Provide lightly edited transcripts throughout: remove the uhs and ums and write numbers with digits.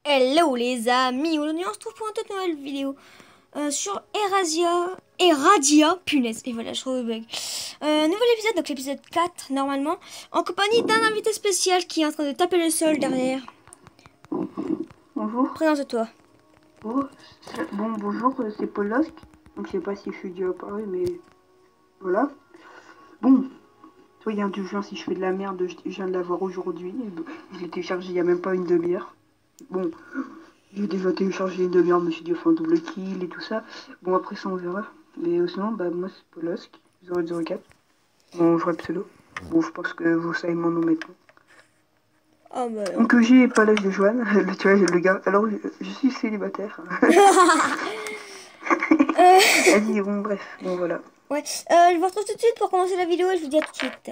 Hello les amis, aujourd'hui on se trouve pour une toute nouvelle vidéo sur Eradia, punaise, et voilà je trouve le bug. Nouvel épisode, donc l'épisode 4 normalement, en compagnie d'un invité spécial qui est en train de taper le sol derrière. Bonjour. Présente-toi. Bonjour, c'est Paul Losc. Donc je sais pas si je suis déjà apparu, mais voilà. Bon, toi il y a du genre si je fais de la merde, je viens de l'avoir aujourd'hui. Je l'ai téléchargé il y a même pas une demi-heure. Bon, j'ai déjà téléchargé une demi-heure, je me suis dit enfin double kill et tout ça. Bon après ça on verra. Mais sinon bah moi c'est Paul Losc, 004. Mon vrai pseudo. Bon je pense que vous savez mon nom maintenant. Oh bah non. Donc j'ai pas l'âge de Joanne, tu vois le gars. Alors je suis célibataire. Vas-y, bon bref, bon voilà. Ouais, je vous retrouve tout de suite pour commencer la vidéo et je vous dis à tout de suite.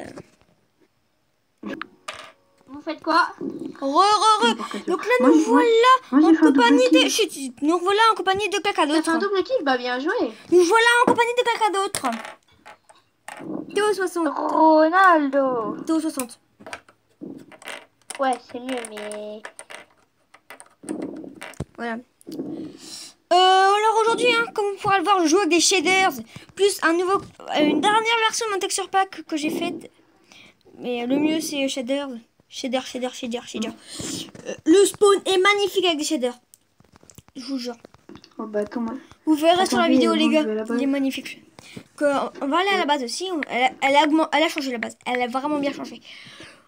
Vous faites quoi? Donc là Moi, nous voilà en j'ai fait un double compagnie kill. de... Chut, nous voilà en compagnie de quelqu'un T'as fait un d'autre. double kill? Bah bien joué. Nous voilà en compagnie de quelqu'un d'autre. Théo 60. Ronaldo. Théo 60. Ouais, c'est mieux, mais... Voilà. Alors aujourd'hui, hein, comme vous pourrez le voir, je joue avec des shaders, plus une dernière version de mon texture pack que j'ai faite. Mais le mieux c'est shaders. Shader. Le spawn est magnifique avec des shaders. Je vous jure. Oh bah attends, moi. Vous verrez sur la Attendez, vidéo, les moi, gars. je vais à la base. Il est magnifique. On va aller à la base aussi. Elle a changé la base. Elle a vraiment bien changé.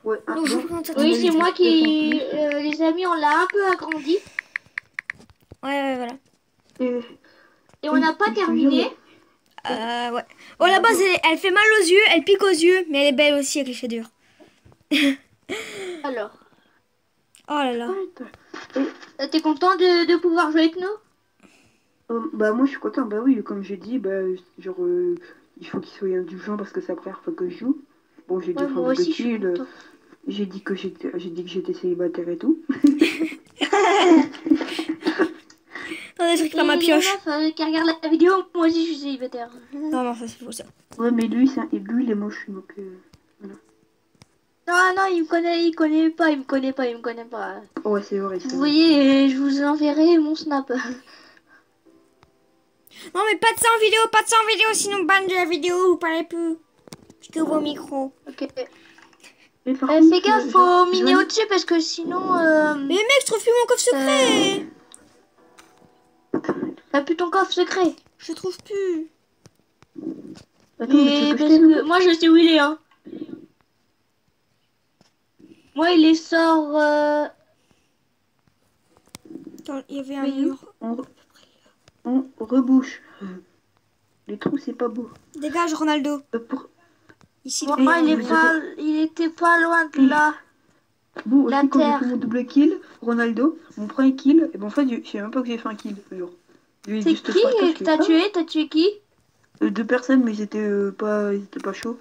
Ouais, Donc, je vous bon. présente ça tout de Oui, suite. c'est moi qui... les amis, on l'a un peu agrandi. Ouais, voilà. Et on n'a pas terminé. Ouais. Oh, la base, elle fait mal aux yeux, elle pique aux yeux, mais elle est belle aussi avec les shaders. Alors, Oh là là. t'es content de pouvoir jouer avec nous? Bah moi je suis content, bah oui, comme j'ai dit, bah genre il faut qu'il soit indulgent parce que c'est la première fois que je joue. Bon j'ai dit Ouais, moi aussi, je suis kill, content. j'ai dit que j'étais célibataire et tout. Non, des trucs dans ma pioche. Les meufs qui regardent la vidéo, moi aussi, je suis célibataire. Non, ça c'est faux ça. Ouais mais lui il est moche donc voilà. Non, il me connaît pas. Ouais c'est vrai. Vous voyez, je vous enverrai mon snap. Non, mais pas de ça en vidéo, sinon ban de la vidéo, vous parlez plus. Je te vos micros. Ok. Mais par Fais contre, gaffe, faut miner au-dessus parce que sinon... Mais mec, je trouve plus mon coffre secret. T'as plus ton coffre secret. Je trouve plus. Attends, mais tu veux que je parce t'aide que moi je sais où il est, hein. Moi il est sort... Attends, il y avait un Oui. mur. on rebouche. Les trous c'est pas beau. Dégage, Ronaldo. Pour... Ici, Moi le il était pas loin de là. Bon, La aussi, quand j'ai terre. fait mon double kill, Ronaldo, mon premier kill, et ben en fait, je sais même pas que j'ai fait un kill. Genre. J'ai C'est juste qui trois que t'as tué? T'as tué qui? deux personnes, mais ils étaient pas chauds.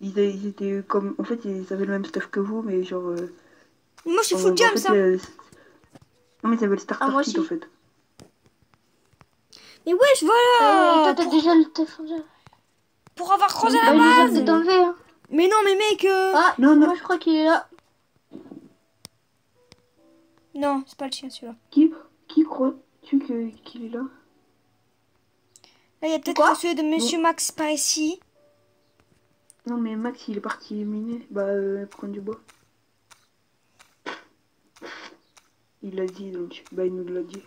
Ils étaient comme. En fait, ils avaient le même stuff que vous, mais genre. Moi, je suis en full jump, fait, ça. non, mais ils avaient le starter moi kit aussi. en fait. Mais wesh, voilà. Toi t'as déjà le téléphone. Pour avoir creusé Bah, la il les a base. peut-être enlevés, hein. Mais non, mais mec. Ah, Non, moi je crois qu'il est là. Non, c'est pas le chien, celui-là. Qui crois-tu qu'il est là? Là, il y a peut-être Quoi? celui de Monsieur Max par ici. Non, mais Max, il est parti miner. Bah, prendre du bois. Il l'a dit, donc. Bah, il nous l'a dit.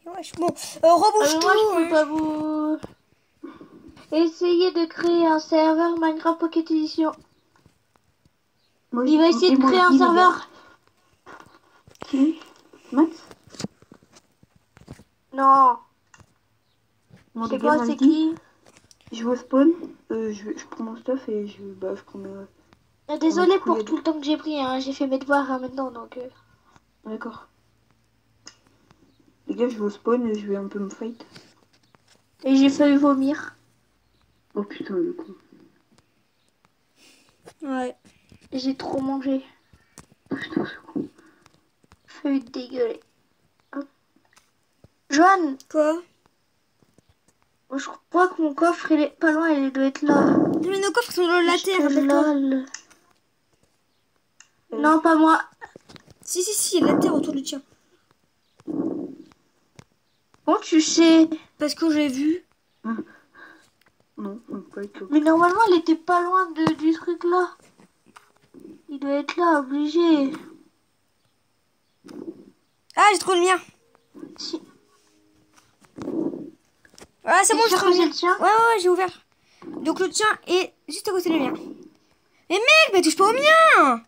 Wesh, bon, rebouche Moi je tout. peux pas vous... Essayez de créer un serveur Minecraft Pocket Edition. Moi, Il va essayer de créer un serveur. Qui? Max? Non, Moi, je sais les gars, pas moi, c'est je dis, qui. je vais au spawn, je prends mon stuff et je prends mes... Désolé Ouais, pour du coup, tout le temps que j'ai pris, hein. J'ai fait mes devoirs hein, maintenant donc... D'accord. Les gars, je vais au spawn et je vais un peu me fight. Et j'ai failli vomir. Oh putain, le con. Ouais. J'ai trop mangé. Oh putain, ce con. Failli dégueuler. Hop. Joanne, Quoi? je crois que mon coffre il est pas loin, il doit être là. Mais nos coffres sont dans la terre, d'accord. Lol. Non, pas moi. Si, il y a de la terre autour du tien. Bon, tu sais. Parce que j'ai vu. Non, on peut être Mais normalement, elle était pas loin du truc là. Il doit être là, obligé. Ah, j'ai trouvé le mien. Si. Ah, c'est T'es bon, j'ai sûr trouvé que le c'est mien. le tien? Ouais, j'ai ouvert. Donc le tien est juste à côté du mien. Mais mec, mais touche pas au mien.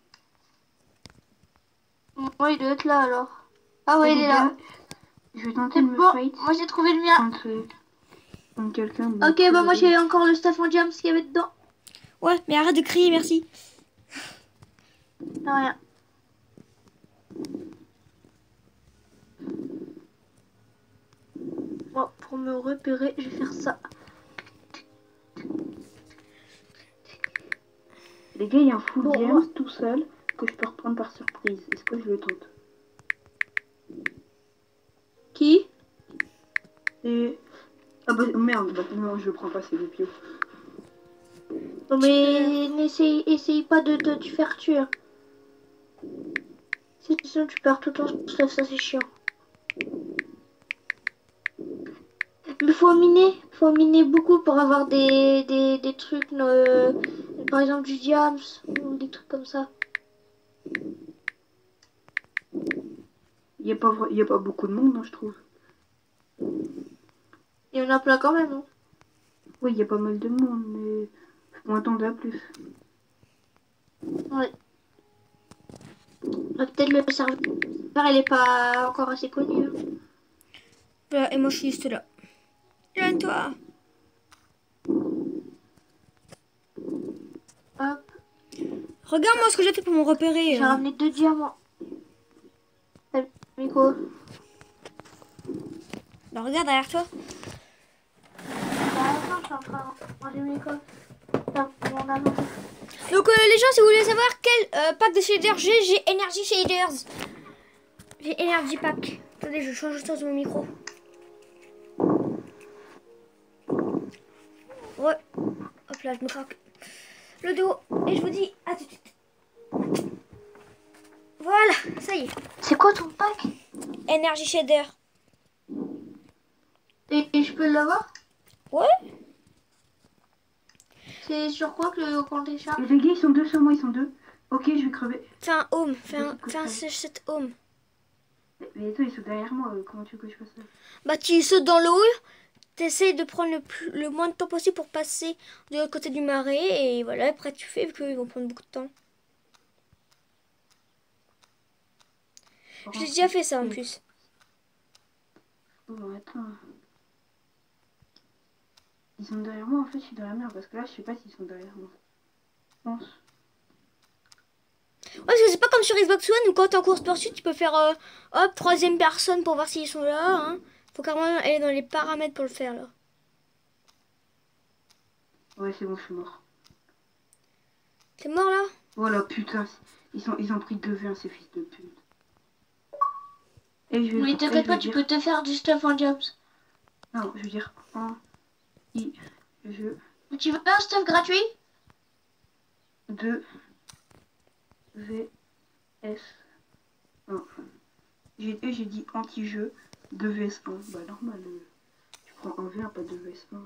Ouais, il doit être là alors. Ah ouais, il est là. Je vais tenter C'est de me bon, fight moi j'ai trouvé le mien. contre quelqu'un. Ok, bah moi j'ai encore le Staff en Diams qu'il y avait dedans. Ouais, mais arrête de crier, merci. Non, rien. Bon, pour me repérer, je vais faire ça. Les gars, il y a un full Bon, game moi- tout seul que je peux reprendre par surprise. Est-ce que je le tente? Qui? Et... Ah bah merde, bah, non, je le prends pas, c'est le pio. Non, mais essaye pas de te faire tuer. Hein. Sinon tu perds tout ton stuff, ça c'est chiant. Mais faut miner beaucoup pour avoir des trucs, par exemple du diams ou des trucs comme ça. Il y a pas beaucoup de monde, hein, je trouve. Il y en a plein quand même. Hein. Oui, il y a pas mal de monde, mais on attendait à plus. Ouais. Peut-être le serveur, il est pas encore assez connu. Hein. Voilà, et moi je suis juste là. Viens-toi. Hop, Regarde-moi ce que j'ai fait pour me repérer. j'ai ramené 2 diamants. Miko. Bah, regarde derrière toi. Bah, attends, je suis en train de manger mes coques. Mon amour. Donc les gens, si vous voulez savoir quel pack de shaders j'ai Energy Shaders. J'ai Energy Pack. Attendez, je change le sens de mon micro. Ouais. Hop là, je me craque le dos. Et je vous dis à tout de suite. Voilà, ça y est. C'est quoi ton pack? Energy Shader. Et je peux l'avoir? Ouais. C'est sur quoi que qu'on télécharge? Et les gars, ils sont deux sur moi, ils sont deux. Ok, je vais crever. Fais un home. Fais un set home. Mais toi, ils sont derrière moi, comment tu veux que je fasse ça? Bah, tu sautes dans l'eau. T'essayes de prendre le moins de temps possible pour passer de l'autre côté du marais. Et voilà, après tu fais, vu qu'ils vont prendre beaucoup de temps. J'ai déjà fait ça en plus. Oh, attends. Ils sont derrière moi, en fait, je suis dans la mer, parce que là, je sais pas s'ils sont derrière moi. Je pense. Ouais, parce que c'est pas comme sur Xbox One où quand t'es en course poursuite, tu peux faire hop, troisième personne pour voir s'ils sont là. Hein. Faut carrément aller dans les paramètres pour le faire là. Ouais, c'est bon, je suis mort. T'es mort là? Voilà, putain, ils ont pris 2v1, ces fils de pute. Et je vais, Mais t'inquiète pas, tu peux te faire du stuff en jobs. Non, je veux dire, Tu veux un stuff gratuit? 2 VS 1. J'ai dit anti-jeu 2 vs 1. Bah normal, tu prends 1v1, pas 2 vs 1.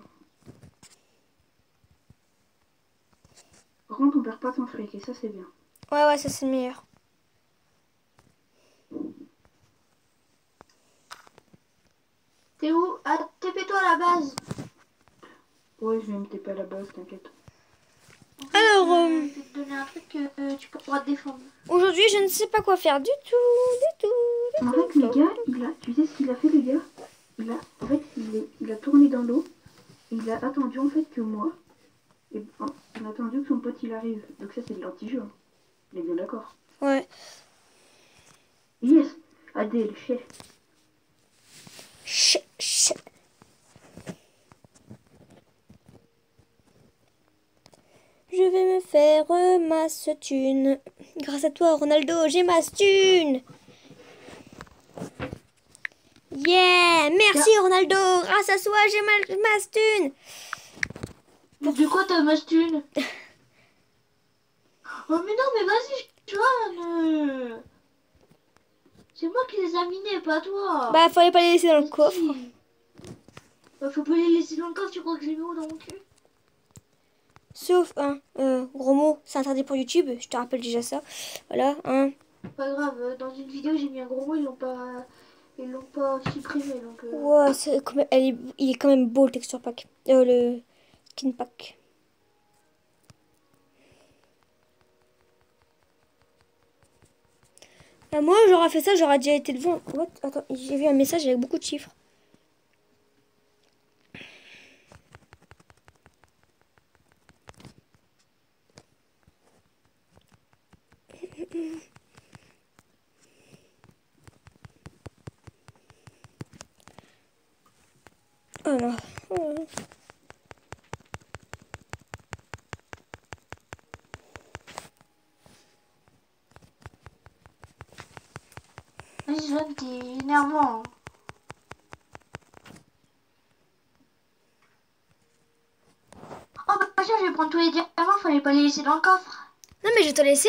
Par contre, on perd pas ton fric et ça c'est bien. Ouais, ça c'est meilleur. T'es où? Ah, TP-toi à la base. Ouais, je vais me taper à la base, t'inquiète. En fait, Alors, je vais te donner un truc que tu pourras te défendre. Aujourd'hui, je ne sais pas quoi faire du tout. En fait, le gars, tu sais ce qu'il a fait, le gars? Il a tourné dans l'eau. Il a attendu en fait que moi. Et il a attendu que son pote il arrive. Donc ça, c'est de l'anti-jeu. Hein. On est bien d'accord. Ouais. Yes! Adé, le chef. Je vais me faire masse thune. Grâce à toi, Ronaldo, j'ai masse thune. Yeah! Merci Ronaldo! Grâce à toi, j'ai masse thune. De quoi t'as ma thune? Oh mais non, mais vas-y, c'est moi qui les a minés, pas toi. Bah, fallait pas les laisser dans le coffre. Bah, faut pas les laisser dans le coffre, tu crois que je les mets où dans mon cul? Sauf un gros mot, c'est interdit pour YouTube, je te rappelle déjà ça. Voilà, un. Pas grave, dans une vidéo j'ai mis un gros mot, ils l'ont pas supprimé donc. Ouais, c'est quand même, il est quand même beau le texture pack. Le skin pack. Ah, moi, j'aurais fait ça, j'aurais déjà été devant. What? Attends, j'ai vu un message avec beaucoup de chiffres. Oh non. Oh non. Vas-y, Joanne, t'es énervant. Oh bah tiens, je vais prendre tous les diamants, fallait pas les laisser dans le coffre. Non, mais je vais te laisser.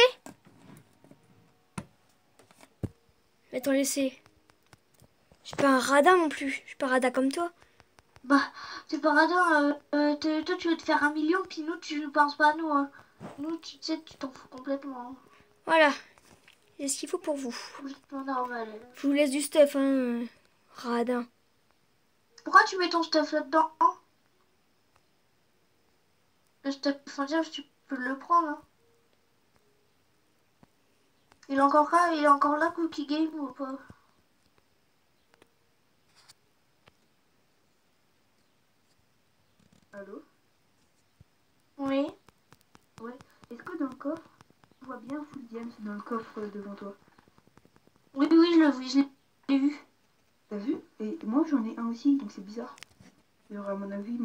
Je vais t'en laisser. Je suis pas un radin non plus. Je suis pas un radin comme toi. Bah, c'est pas radin, toi tu veux te faire 1 million, puis nous tu ne penses pas à nous. Hein. Nous, tu sais, tu t'en fous complètement. Hein. Voilà. C'est ce qu'il faut pour vous. Complètement normal. Je vous laisse du stuff, hein. Radin. Pourquoi tu mets ton stuff là-dedans? Hein? Le stuff indien, tu peux le prendre. Hein. Il est encore là, Cookie Game ou pas? Allô? Oui. Ouais. Est-ce que dans le coffre, tu vois bien Full Diams dans le coffre devant toi? Oui, oui, je l'ai vu. T'as vu? Et moi j'en ai un aussi, donc c'est bizarre. Alors à mon avis,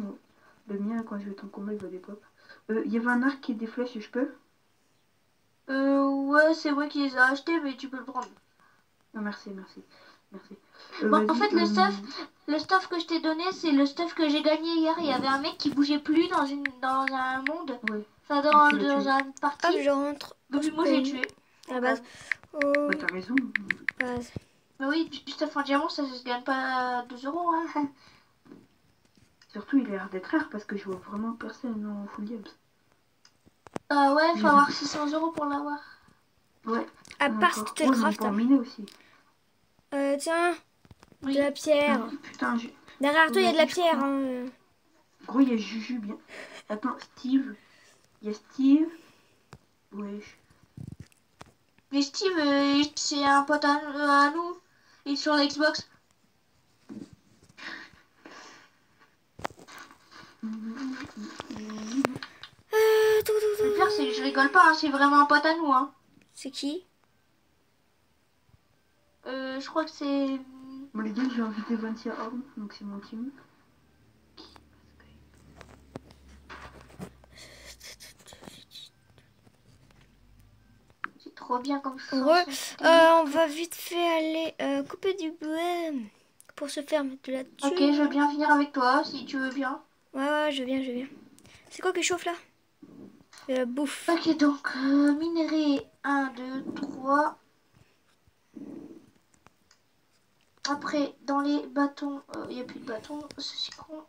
le mien, quand je vais ton combat, il va des pop. Il y avait un arc et des flèches, je peux? Ouais, c'est moi qui les ai achetés, mais tu peux le prendre. Non, merci, merci. Merci. Bon, en Vas-y, fait, le stuff que je t'ai donné, c'est le stuff que j'ai gagné hier. Il y avait un mec qui bougeait plus dans un monde. Ouais. Enfin, Donc, tu l'as dans tué. une partie. Hop, je rentre. Donc, moi, j'ai tué. À la base. Oh, Ouais, t'as raison. base. Mais oui, du stuff en diamant, ça se gagne pas 2 euros. Hein. Surtout, il a l'air d'être rare parce que je vois vraiment personne en Full Diams. Ouais, Mais faut avoir 600 euros pour l'avoir. Ouais. À part d'accord. si tu te le Ouais, mais on craftes. peut en miner aussi. Tiens, Oui. de la pierre. Putain, Derrière toi, il y a de la vas-y, je pierre. prends. Hein. Gros, il y a Juju bien. Attends, Steve. Il y a Steve. Wesh. Mais Steve, c'est un pote à nous. Il est sur la Xbox. Le pire, c'est que je rigole pas, hein, c'est vraiment un pote à nous. Hein. C'est qui? Je crois que c'est. Bon, les gars, j'ai invité Vantia Horn, donc c'est mon team. C'est trop bien comme ça. Ouais. On va vite fait aller couper du bois pour se faire mettre de la thune. Ok, je veux bien venir avec toi si tu veux bien. Ouais, je viens, je viens. C'est quoi qui chauffe là? De la bouffe. Ok, donc minerai 1, 2, 3. Après, dans les bâtons, il n'y a plus de bâtons, ceci con.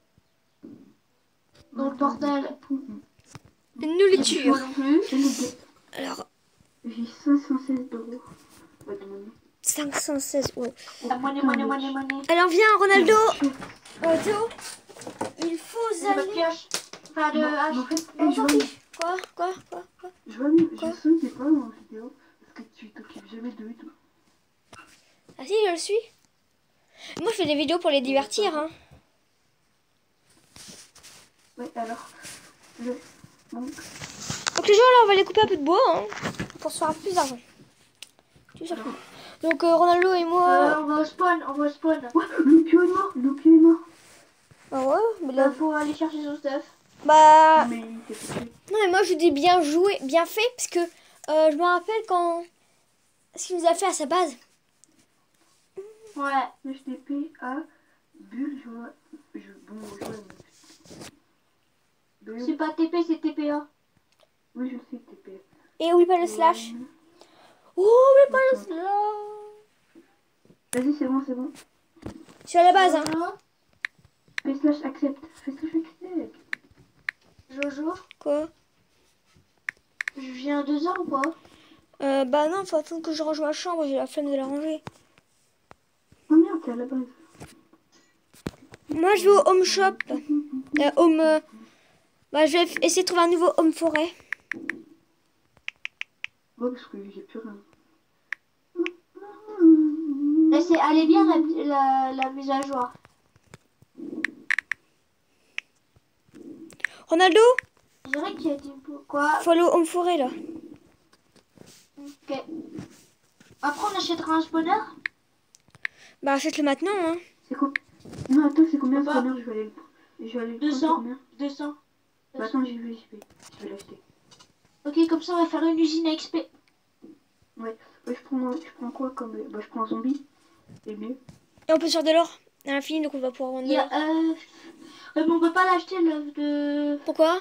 Dans le bordel, Une il n'y a nourriture. plus non plus. Alors, J'ai 516 euros. Bah, demande. 516. Ouais. Monnaie. Alors viens, Ronaldo. Théo, il faut C'est pas de aller. pioche. Pas de Non, hache. mais en fait, On je s'en vois, fiche. Quoi? je vois, je Quoi sens que t'es pas en vidéo parce que tu t'occupes jamais de et tout. Ah si, je le suis. Moi, je fais des vidéos pour les divertir. Hein. Ouais, alors, bon, Donc les gens, là, on va les couper un peu de bois hein, pour se faire plus d'argent. Tout simplement. Donc Ronaldo et moi... On va au spawn. ouais, Lupio est mort, Ah ouais, mais là... Faut aller chercher son stuff. Bah... mais il s'est fait tuer. Non mais moi je dis bien joué, bien fait, parce que je me rappelle quand... Ce qu'il nous a fait à sa base. Ouais. HTTP à bulle, bon, C'est pas TP, c'est TPA. oui, je sais TP. Et oublie pas le slash. Oh, oublie pas le slash. Vas-y, c'est bon. Je suis à la base, hein. Voilà. Fais slash accept. Fais slash accept. Jojo, Quoi? je viens à 2h ou pas? Bah non, faut attendre que je range ma chambre, j'ai la flemme de la ranger. Oh merde, t'es à la base. Moi, je vais au home shop. Home... Bah, je vais essayer de trouver un nouveau home forêt. Ouais, parce que j'ai plus rien. Elle est bien la mise à jour. Ronaldo, Je dirais qu'il y a du quoi? faut aller au home forêt, là. Ok. Après, on achètera un spawner. Bah, achète-le maintenant, hein. C'est quoi? Non, attends, c'est combien ce Bah, bonheur? Je vais aller le prendre, c'est 200. combien? 200. Bah, attends, je vais l'acheter. Ok, comme ça, on va faire une usine à XP. Ouais, je prends quoi comme... Bah, je prends un zombie. C'est mieux. Et on peut se faire de l'or à l'infini, donc on va pouvoir vendre Il de y a, l'or. mais on peut pas l'acheter, l'œuf de... Pourquoi?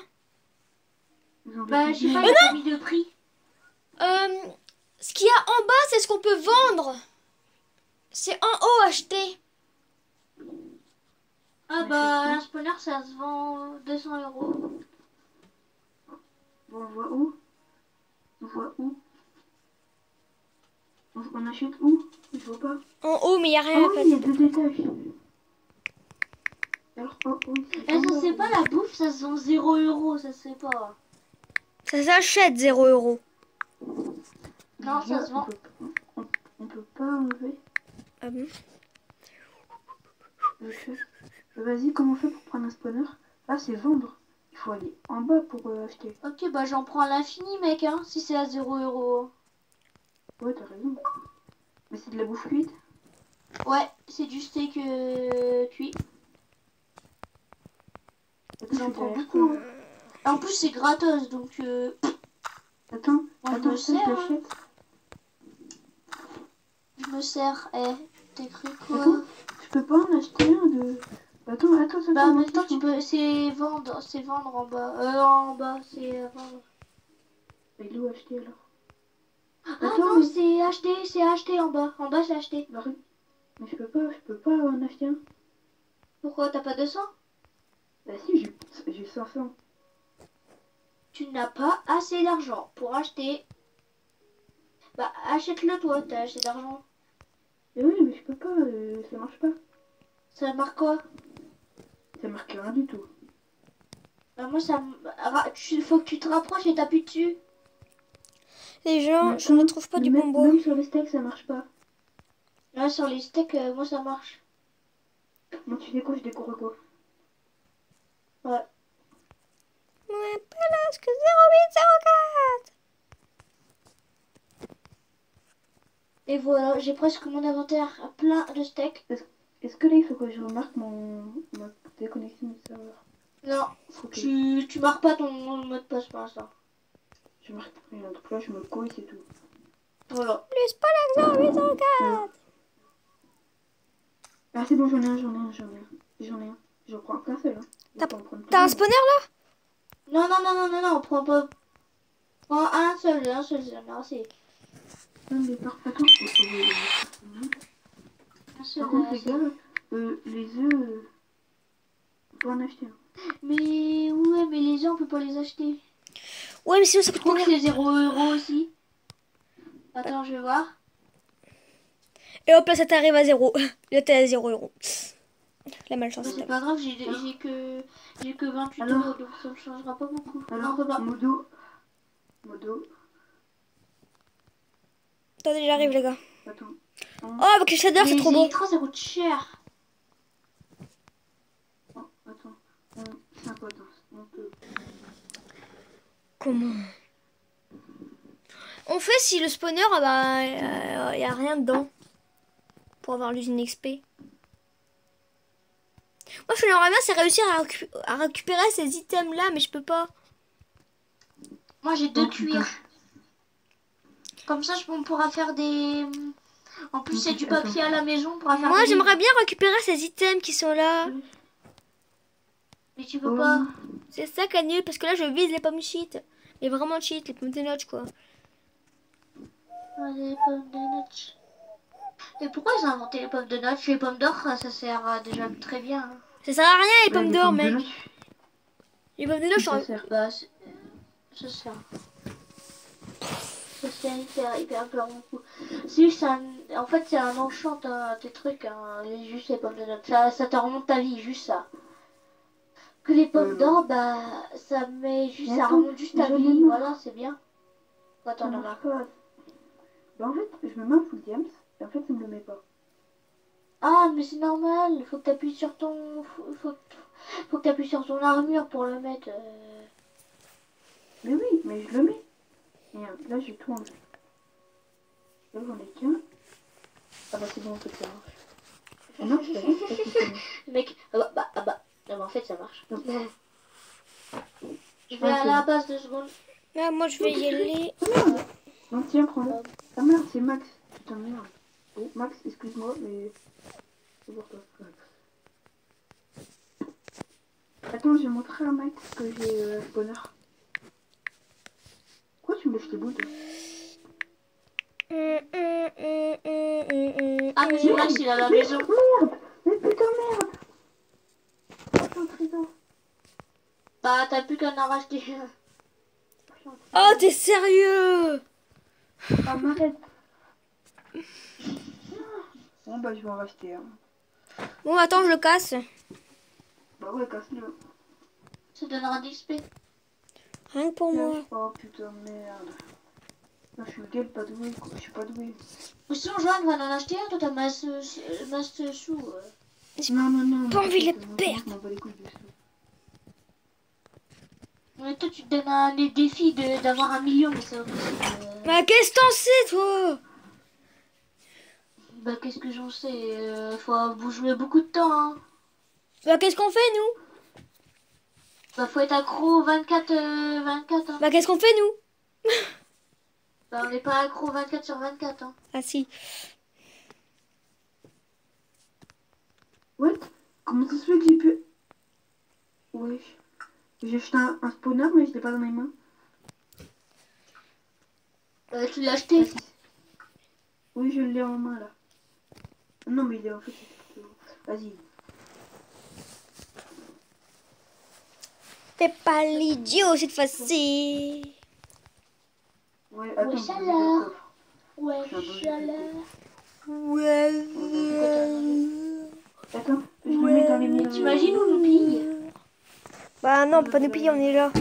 Zombie Bah, je sais cuisine. pas, il a pas mis de prix. Ce qu'il y a en bas, c'est ce qu'on peut vendre. C'est en haut acheter. Ah Mais bah, c'est un spawner, ça se vend 200 euros. Bon, on voit où? On voit où? On achète où? Je vois pas. En haut, mais il n'y a Ah rien. oui, il y a 2 étages. Alors, oh, oh, Eh, ça c'est pas la bouffe, ça se vend 0 euros, ça se fait pas. Ça s'achète 0 euros. Non, ça se vend. On peut pas enlever. Ah bon? Vas-y, comment on fait pour prendre un spawner? Là, c'est vendre. Il faut aller en bas pour acheter. Ok, bah j'en prends à l'infini, mec, hein, si c'est à 0 euros. Ouais, t'as raison. Mais c'est de la bouffe cuite. Ouais, c'est du steak cuit. Attends, J'en je suis prends derrière beaucoup. toi. En plus, c'est gratos, donc Attends, moi, attends, ça, je hein. l'achète. Je me sers. Eh, t'as cru quoi? Attends, je peux pas en acheter un de... Attends, ça Bah, en moi même temps, aussi, tu peux. C'est vendre en bas. En bas, c'est vendre. Et l'eau acheter alors. Ah Attends, non, mais... c'est acheté en bas. En bas, c'est acheté. Mais je peux pas en acheter un. Pourquoi t'as pas 200? Bah si, j'ai 500. Tu n'as pas assez d'argent pour acheter. Bah, achète-le toi, t'as assez d'argent. Mais oui, mais je peux pas, ça marche pas. Ça marque quoi? Ça marque rien du tout. Bah, moi, faut que tu te rapproches et t'appuies dessus. Les gens, Mais je ne attends, trouve pas du même, bon bois. même sur les steaks, ça marche pas. Là, sur les steaks, moi, ça marche. Moi, tu sais quoi, je découvre quoi? Ouais. Ouais, presque 0804. Et voilà, j'ai presque mon inventaire plein de steaks. Est-ce que là, il faut que je remarque ma déconnexion du serveur? Non, Faut que tu marques pas ton mot de passe pour l'instant. je marque rien. Donc là, je me couille, c'est tout. Voilà. Plus pas l'accent 804. Ah, c'est bon, j'en ai un. J'en prends qu'un seul. Hein. T'as- Faut en prendre T'as un plusieurs. spawner là? Non, on prend pas. Prends un seul, j'en ai assez. Non, mais attends, Un seul, par contre, les assez. gars, les œufs, faut en acheter un. Mais ouais, mais les gens, on peut pas les acheter. Ouais, mais sinon ça Je coûte crois que combien? c'est 0 euros aussi. Attends, je vais voir. Et hop là, ça t'arrive à 0. Là, t'es à 0 euros. La Bah, malchance. c'est pas grave, j'ai que 28 Alors euros, donc ça ne changera pas beaucoup. Non, on Alors, peut pas. modo. Attendez, j'arrive les gars. Attends. Oh, avec le shader, c'est Les trop beau. électros, ça coûte cher. Oh, attends. C'est un peu, attends. On peut... Comment on fait si le spawner, ah bah, y a rien dedans pour avoir l'usine XP. Moi, ce que j'aimerais bien, c'est réussir à récupérer ces items-là, mais je peux pas. Moi, j'ai 2 Oh, putain. cuirs. Comme ça, on pourra faire des... En plus, c'est du papier à la maison, on pourra faire Moi, des j'aimerais livres. bien récupérer ces items qui sont là. Mais tu peux Oh. pas. C'est ça qui est nul, parce que là, je vise les pommes cheat. Mais vraiment cheat, les pommes de notch, quoi. Ah, les pommes de notch. Et pourquoi ils ont inventé les pommes de notch? Les pommes d'or, ça sert déjà très bien. Hein. Ça sert à rien les Ouais, pommes mais d'or, comme mec. de là, Les pommes d'or, je ça suis... sert. Bah, ça sert. Ça sert hyper beaucoup. C'est juste en fait, c'est un enchant, tes trucs, hein. Juste les pommes de notes. Ça te remonte ta vie, juste ça. Que les pommes non. d'or, bah, ça met juste, Mais ça attends, remonte juste ta j'en ai vie. marre. Voilà, c'est bien. Quoi, Ça t'en as marche marre? pas. Bah, en fait, je me mets un full diams, et en fait, ça me le met pas. Ah, mais c'est normal. Faut que t'appuies sur ton, faut que t'appuies sur ton armure pour le mettre. Mais oui, mais je le mets. Merde, là, j'ai tout enlevé. Là, j'en ai qu'un. Ah bah, c'est bon, en fait, ça marche. Ah non, c'est pas vrai, c'est pas ce que Mec, ah bah. Non, mais en fait, ça marche. Donc, Je vais à la base 2 secondes. Ah, moi, je vais y aller. non, tiens, prends-le. Ah merde, c'est Max. Putain, merde. Oh, Max, excuse-moi, mais... C'est pour toi. Ouais. Attends, j'ai montré à Max que j'ai bonheur. Pourquoi tu me lèches les boules, toi? Ah, mais c'est Max, il est à la maison. Merde. Mais putain, merde. Putain, trésor. Bah, t'as plus qu'à en racheter. Oh, t'es sérieux? Ah, m'arrête. Bon, bah, je vais en racheter un. Bon, attends, je le casse. Bah ouais, casse-le. Ça donnera d'XP. Rien que pour moi. Oh, putain, merde. Là, je suis gay, pas doué, quoi. Je suis pas doué. Ou sinon, Joanne va en acheter un. Toi, t'as masse sous. Non, non, non. Pas envie de les moi, perdre. Je m'en bats les couilles de ça. Mais toi, tu te donnes un défi d'avoir 1 million, mais c'est pas possible. Bah, qu'est-ce que t'en sais, toi? Bah, qu'est-ce que j'en sais? Faut vous jouer beaucoup de temps, hein. Bah, qu'est-ce qu'on fait, nous? Bah, faut être accro 24, 24, hein. Bah, qu'est-ce qu'on fait, nous? Bah, on n'est pas accro 24 sur 24, hein. Ah, si. What? Comment ça se fait que j'ai pu... Wesh. J'ai acheté un spawner, mais je l'ai pas dans mes mains. Tu l'as acheté? Oui, je l'ai en main, là. Non, mais il est en fait... Vas-y. Fais pas l'idiot cette fois-ci. Ouais, attends, Ouais, je ça vais là. dans le coffre. Ouais, Je suis un peu chaleur. Ouais. Attends, je le mets dans les miens. T'imagines où nous pille? Bah, non, on peut pas nous piller, on est là.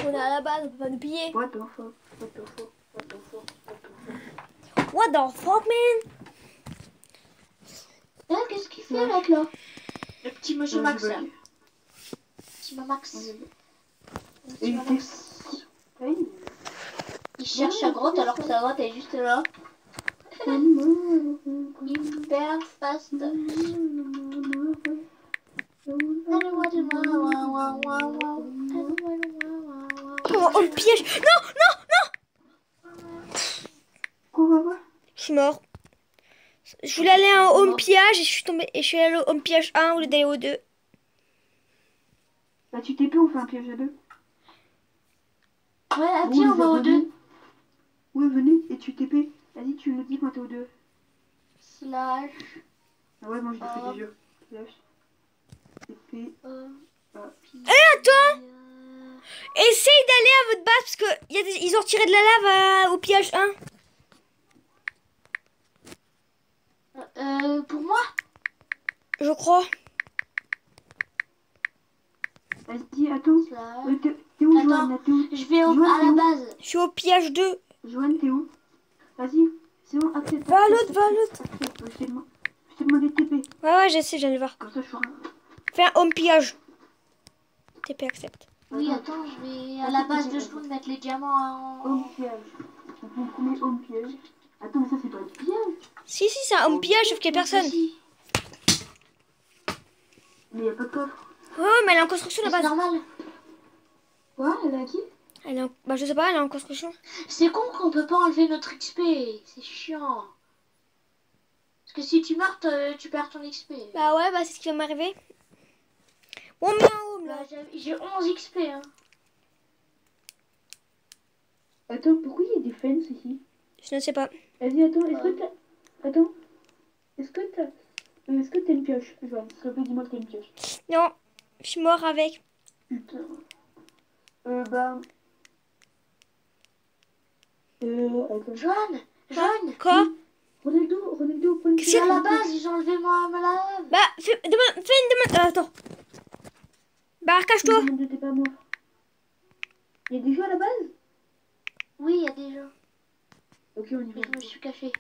On est à la base, on peut pas nous piller. What the fuck? What the fuck? What the fuck? What the fuck? What the fuck, man? Qu'est-ce qu'il fait, là? Le petit monsieur Ouais, Max, je là. vais- Petit Max. Et Petit il Max. fait... Il cherche sa grotte alors que sa grotte est juste là. Hyper fast. Oh, on le piège. Non, non, non. Quoi? Je suis mort. Je voulais aller en home pillage et je suis tombée. Et je suis allée au home pillage 1 au lieu d'aller au 2. Bah, tu t'es plus, on fait un piège à deux. Ouais, Bon, tiens, on les va au abonnés. 2. Ouais, venez, et tu TP. Vas-y, tu nous dis quand t'es au 2. Slash. Ah ouais, moi je le fais déjà. Slash. TP. Attends. Essaye d'aller à votre base parce que ils ont retiré de la lave au pillage 1. Pour moi? Je crois. Vas-y, attends. Slash. T'es où, Attends, Joanne? T'es où? je vais à Joanne, t'es la où? base. Je suis au pillage 2. Joanne, t'es où? Vas-y, c'est bon, accepte. Va à accepte, l'autre, va à accepte, l'autre. accepte. Je t'ai demandé de TP. Ouais, je sais, je viens de le voir. Comme ça, je ferai un... Fais un home pillage. TP accepte. Oui, attends, je vais à la base 2 secondes mettre les diamants en... Home piège. Donc, mon premier home piège. Attends, mais ça, c'est pas un piège. Si, c'est un home pillage sauf qu'il n'y a personne. Si. Mais y a pas de coffre. Oh, mais elle est en construction C'est la base. normal. Quoi? Elle est à qui? Elle est en... Bah, je sais pas, elle est en construction. C'est con qu'on peut pas enlever notre XP. C'est chiant. Parce que si tu meurs, tu perds ton XP. Bah, ouais, bah, c'est ce qui va m'arriver. Bon, on met un home là. Là, j'ai 11 XP. Hein. Attends, pourquoi il y a des fences ici? Je ne sais pas. Vas-y, attends, est-ce que t'as... Attends. Est-ce que t'as une pioche, Joanne? S'il te plaît, dis-moi que t'as une pioche. Non, je suis mort avec. Putain. Bah... Attends. Jaune, Quoi? Ronaldo, prends une Qu'est-ce qu'il y à a la base, ils ont enlevé moi ma lave. Bah, fais une demande. Attends. Bah, cache-toi. T'es pas mort. Il y a des jeux à la base? Oui, il y a des gens. Ok, on y va. Mais je me suis caché.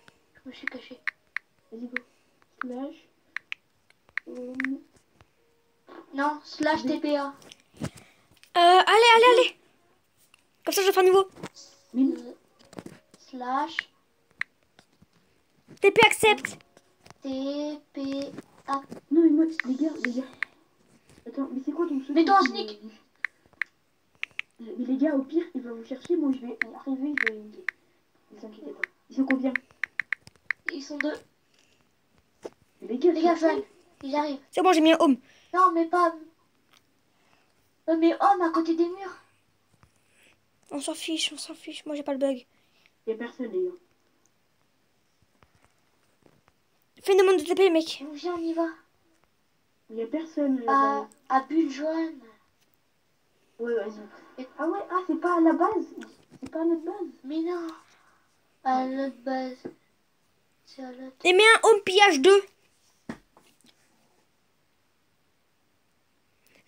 Vas-y, go. Slash. Non, slash TPA. Allez. Comme ça, je vais faire un niveau. Slash TP accepte. TPA. Non, mais moi, les gars. Attends, mais c'est quoi ton pseudo? Mets-toi en sneak. Mais les gars, au pire, il va vous chercher. Moi, je vais arriver, je vais... Ne vous inquiétez pas. Ils sont combien? Ils sont deux. Mais les gars, Les gars, Joanne, ils arrivent. C'est bon, j'ai mis un home. Non, mais pas. Mais homme à côté des murs. On s'en fiche. Moi, j'ai pas le bug. il y a personne, les gars. Fais une demande de TP, mec. Viens, on y va. Il y a personne là-bas. À bulle Joanne. Ouais, vas-y. Ah ouais, c'est pas à la base. C'est pas à notre base. Mais non. À l'autre base. C'est à l'autre. Et mets un home pillage 2.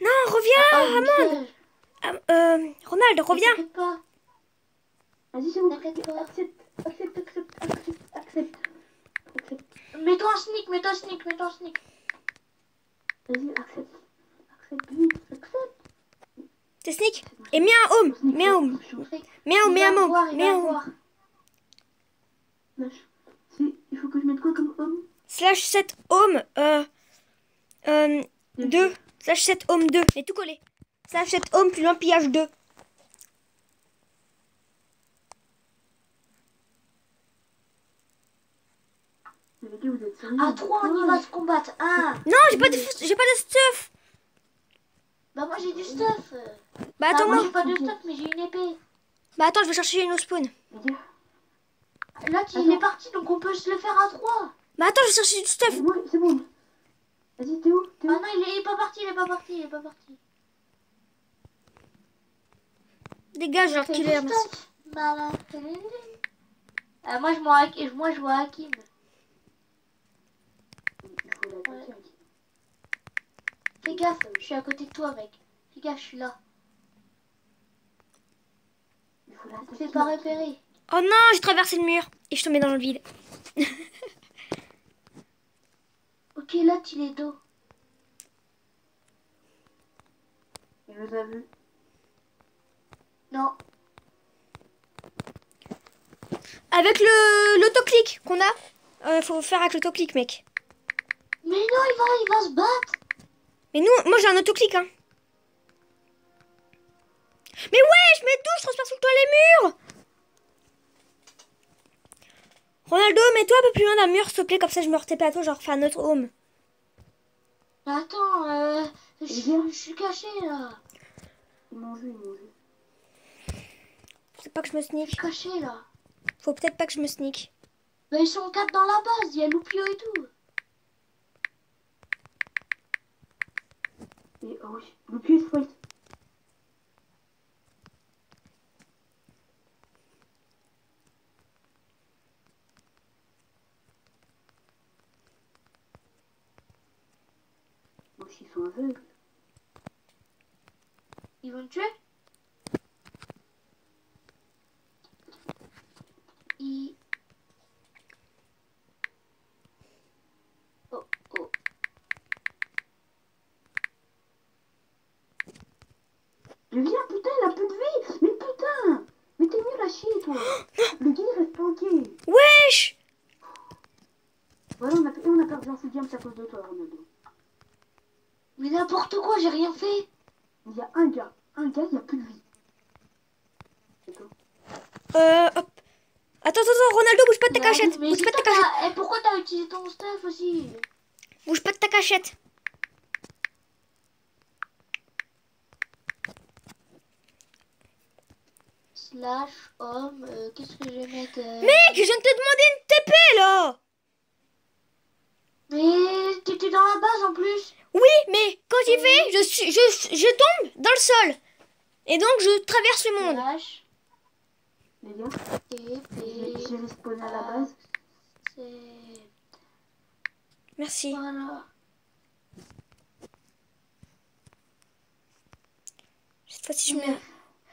Non, reviens, Ramon. Ronald, reviens. T'inquiète pas. Vas-y, c'est bon. T'inquiète pas. Accepte. Mets-toi en sneak. Vas-y, accepte. Accepte, vite, accepte. T'es sneak. Et mets un home. Mets un home. Mets un home. Lâche. Il faut que je mette quoi comme homme? Slash 7 home 2. Slash 7 home 2. Mais tout collé. Slash 7 home plus loin pillage 2. Mais les gars, vous êtes sérieux? À 3, on y va se combattre. 1. Non, j'ai pas de stuff. Bah, moi j'ai du stuff. Bah attends, moi moi. j'ai pas de stuff, mais j'ai une épée. Bah attends, je vais chercher une au spawn. Les gars, Là, il est parti, donc on peut se le faire à 3. Bah attends, je vais chercher du stuff. c'est bon. Vas-y, t'es où? Ah non, il est pas parti. Dégage, genre killer. Merci. Malin. Moi je vois Hakim. Il faut l'attaquer. Ouais. Fais gaffe, je suis à côté de toi, mec. Fais gaffe, je suis là. Il faut Tu te l'attaquer. fais pas repérer. Oh non, j'ai traversé le mur. Et je suis tombée dans le vide. Ok, là, tu les dos. Il nous a vu. Non. Avec l'autoclic qu'on a. Faut faire avec l'autoclic, mec. Mais non, il va se battre. Mais moi j'ai un autoclic, hein. Mais wesh, mais d'où je transperce tout le temps les murs? Ronaldo, mets-toi un peu plus loin d'un mur, s'il te plaît, comme ça je me retépé à toi, genre faire un autre home. Attends, je suis caché là. Ils m'ont vu. Faut pas que je me Je sneak. suis caché là. Faut peut-être pas que je me sneak. Bah, ils sont 4 dans la base, il y a Loupio et tout. Et oh oui, le pied est fight. Moi, ils sont aveugles. Ils vont me tuer. Oh. Mais viens, putain, il a plus de vie. Mais putain. Mais t'es nul à chier, toi. Le gars, il reste planqué. Wesh! Voilà, on a perdu un full game à cause de toi, Ronaldo. Mais n'importe quoi, j'ai rien fait. Il y a un gars, il a plus de vie. C'est tout. Hop. Attends, Ronaldo, bouge pas de ta cachette. Mais Bouge pas de ta cachette. pourquoi t'as utilisé ton stuff aussi? Bouge pas de ta cachette. Slash homme, qu'est-ce que je vais mettre Mec, je viens de te demander une TP là. Mais tu t'es dans la base en plus. Oui, mais quand j'y vais, je tombe dans le sol. Et donc, je traverse le monde. H, Les gars, T, P, j'ai respawné à la base. c'est... Merci. Voilà. Cette fois-ci, je mets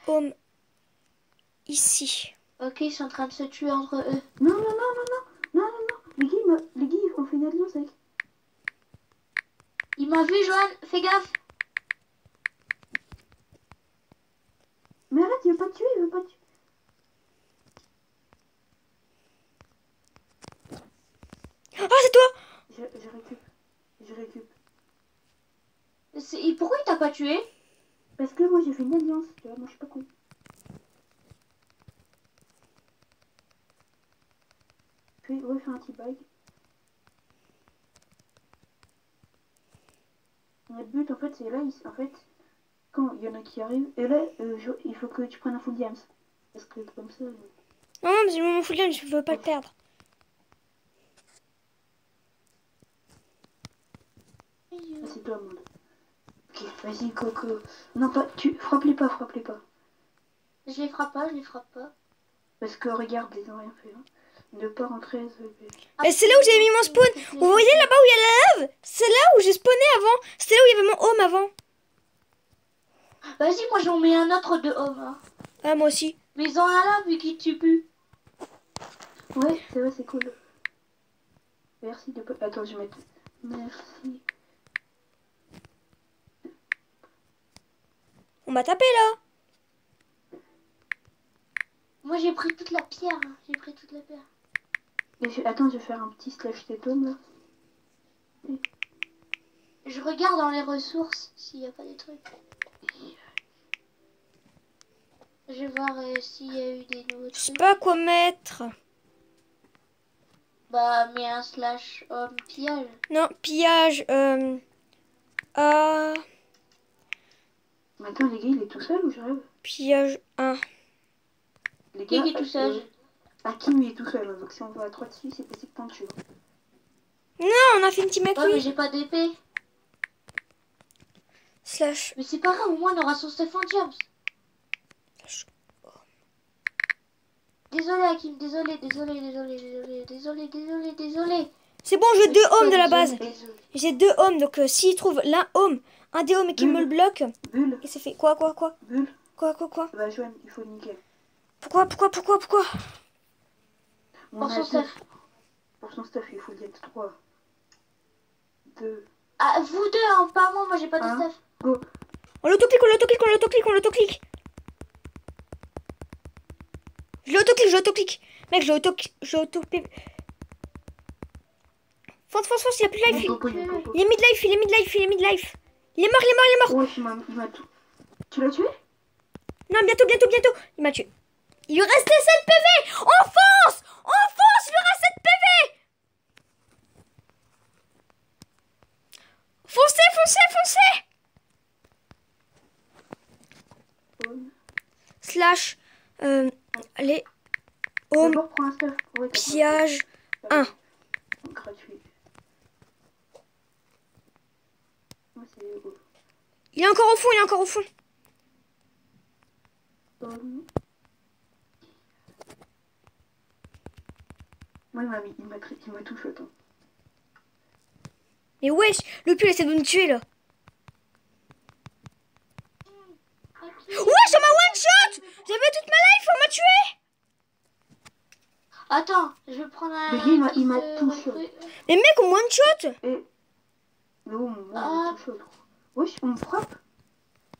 home ici. Ok, ils sont en train de se tuer entre eux. Non, non, non, non, non, non, non, non. Les gars, ils ont fait une alliance avec. Il m'a vu, Johan, fais gaffe. Mais arrête, il veut pas te tuer, il veut pas te tuer. Ah, c'est toi! Je récup. Pourquoi il t'a pas tué? Parce que moi j'ai fait une alliance, tu vois, moi je suis pas con. Fais un petit bug. Notre but en fait c'est là, en fait, quand il y en a qui arrivent, et là il faut que tu prennes un full diams. Parce que comme ça... Non, non, mais mon full game, je veux pas le perdre. Ah, c'est toi, monde. Ok, vas-y, Coco. Non, pas, frappe-les pas. Je les frappe pas. Parce que regarde, ils ont rien fait. Hein. Ne pas rentrer. Et c'est là où j'ai mis mon spawn. Vous voyez là-bas où il y a la lave? C'est là où j'ai spawné avant. C'était là où il y avait mon home avant. Vas-y, moi j'en mets un autre de home. Hein. Ah, moi aussi. Mais ils ont un là, vu qu'ils tuent plus. Ouais, c'est vrai, c'est cool. Merci de... Attends, je vais mettre... Merci. On m'a tapé là. Moi j'ai pris toute la pierre. Hein. J'ai pris toute la pierre. Attends, je vais faire un petit slash tétome là. Je regarde dans les ressources s'il n'y a pas des trucs. Je vais voir s'il y a eu des nouveaux Je sais trucs. pas quoi mettre. Bah, mets un slash homme pillage. Non, pillage. Ah, Maintenant, les gars, il est tout seul ou je rêve? pillage 1. Les Qui gars, est tout seul? Hakim il est tout seul, hein, donc si on va à 3 dessus, c'est possible qu'on le tue. Non, on a fait une team avec Ouais, mais lui. j'ai pas d'épée. Slash. Mais c'est pas grave, au moins on aura son Stéphane James. Désolé Hakim, désolé. C'est bon, j'ai 2 hommes de la base. Désolé. J'ai 2 hommes, donc s'il trouve l'un homme, un des hommes et qu'il me le bloque, Bulle, et c'est fait. Quoi? bulle, Quoi? bah Joanne, il faut nickel. Pourquoi? On Pour a son deux. stuff. Pour son stuff, il faut être 3, 2, Ah, vous deux, hein, pas moi j'ai pas de Hein? stuff. go. On l'autoclique. Je l'autoclique. Mec, je l'autoclique. Fonce, il a plus de life. Go, go. Il est mid-life. Il est mort. Oh, il m'a tout. Tu l'as tué? Non, bientôt. Il m'a tué. Il lui restait 7 PV. On fonce, il lui reste 7 PV. Foncez. Slash, allez, home, D'abord, prends un stuff. Ouais, t'as pillage, pas- 1. Gratuit. Ouais, c'est beau. Il est encore au fond. Moi, il m'a tout fait. Hein. Mais wesh, le pull essaie de me tuer là. Wesh, ça m'a one shot. J'avais toute ma life, on m'a tué. Attends, je vais prendre un. Le gars, il m'a petit, tout recrue. Mais mec, on me one shot. Et... Mais oh, moi, Ah. il m'a tout chaud. Wesh, on me frappe.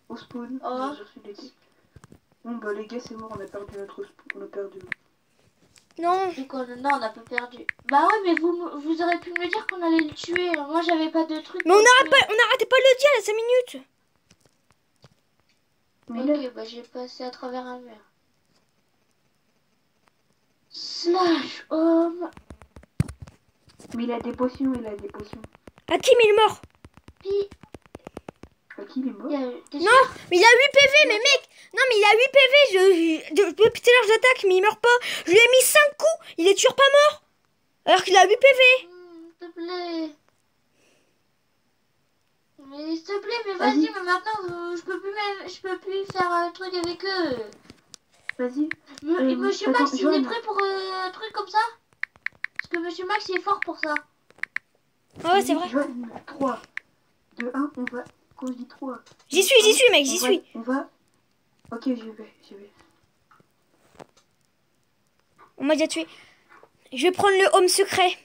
Au spawn. Oh. J'ai reçu des tics. Bon, bah, les gars, c'est mort, on a perdu notre spawn. On a perdu. Non. Du coup, non, on n'a pas perdu. Bah ouais, mais vous auriez pu me dire qu'on allait le tuer. Moi, j'avais pas de truc. Mais on pour le n'arrêtait pas de le dire à 5 minutes. Mais tuer. là, Ok, bah j'ai passé à travers un mur. Slash home. mais il a des potions. Hakim, il est mort. Puis, Qui il est mort? il y a des Non, mais il a 8 PV, mais mec. Non, mais il a 8 PV. Depuis tout à l'heure, j'attaque, mais il meurt pas. Je lui ai mis 5 coups. Il est toujours pas mort. Alors qu'il a 8 PV. S'il te plaît. je peux plus faire un truc avec eux. Vas-y. Et Monsieur attends, Max, il est Joanne. prêt pour un truc comme ça? Parce que Monsieur Max, il est fort pour ça. Ah ouais, c'est vrai. 3, 2, 1, on va. Quand je dis 3. J'y suis, mec, j'y suis. On va. Ok, j'y vais. On m'a déjà tué. Je vais prendre le home secret.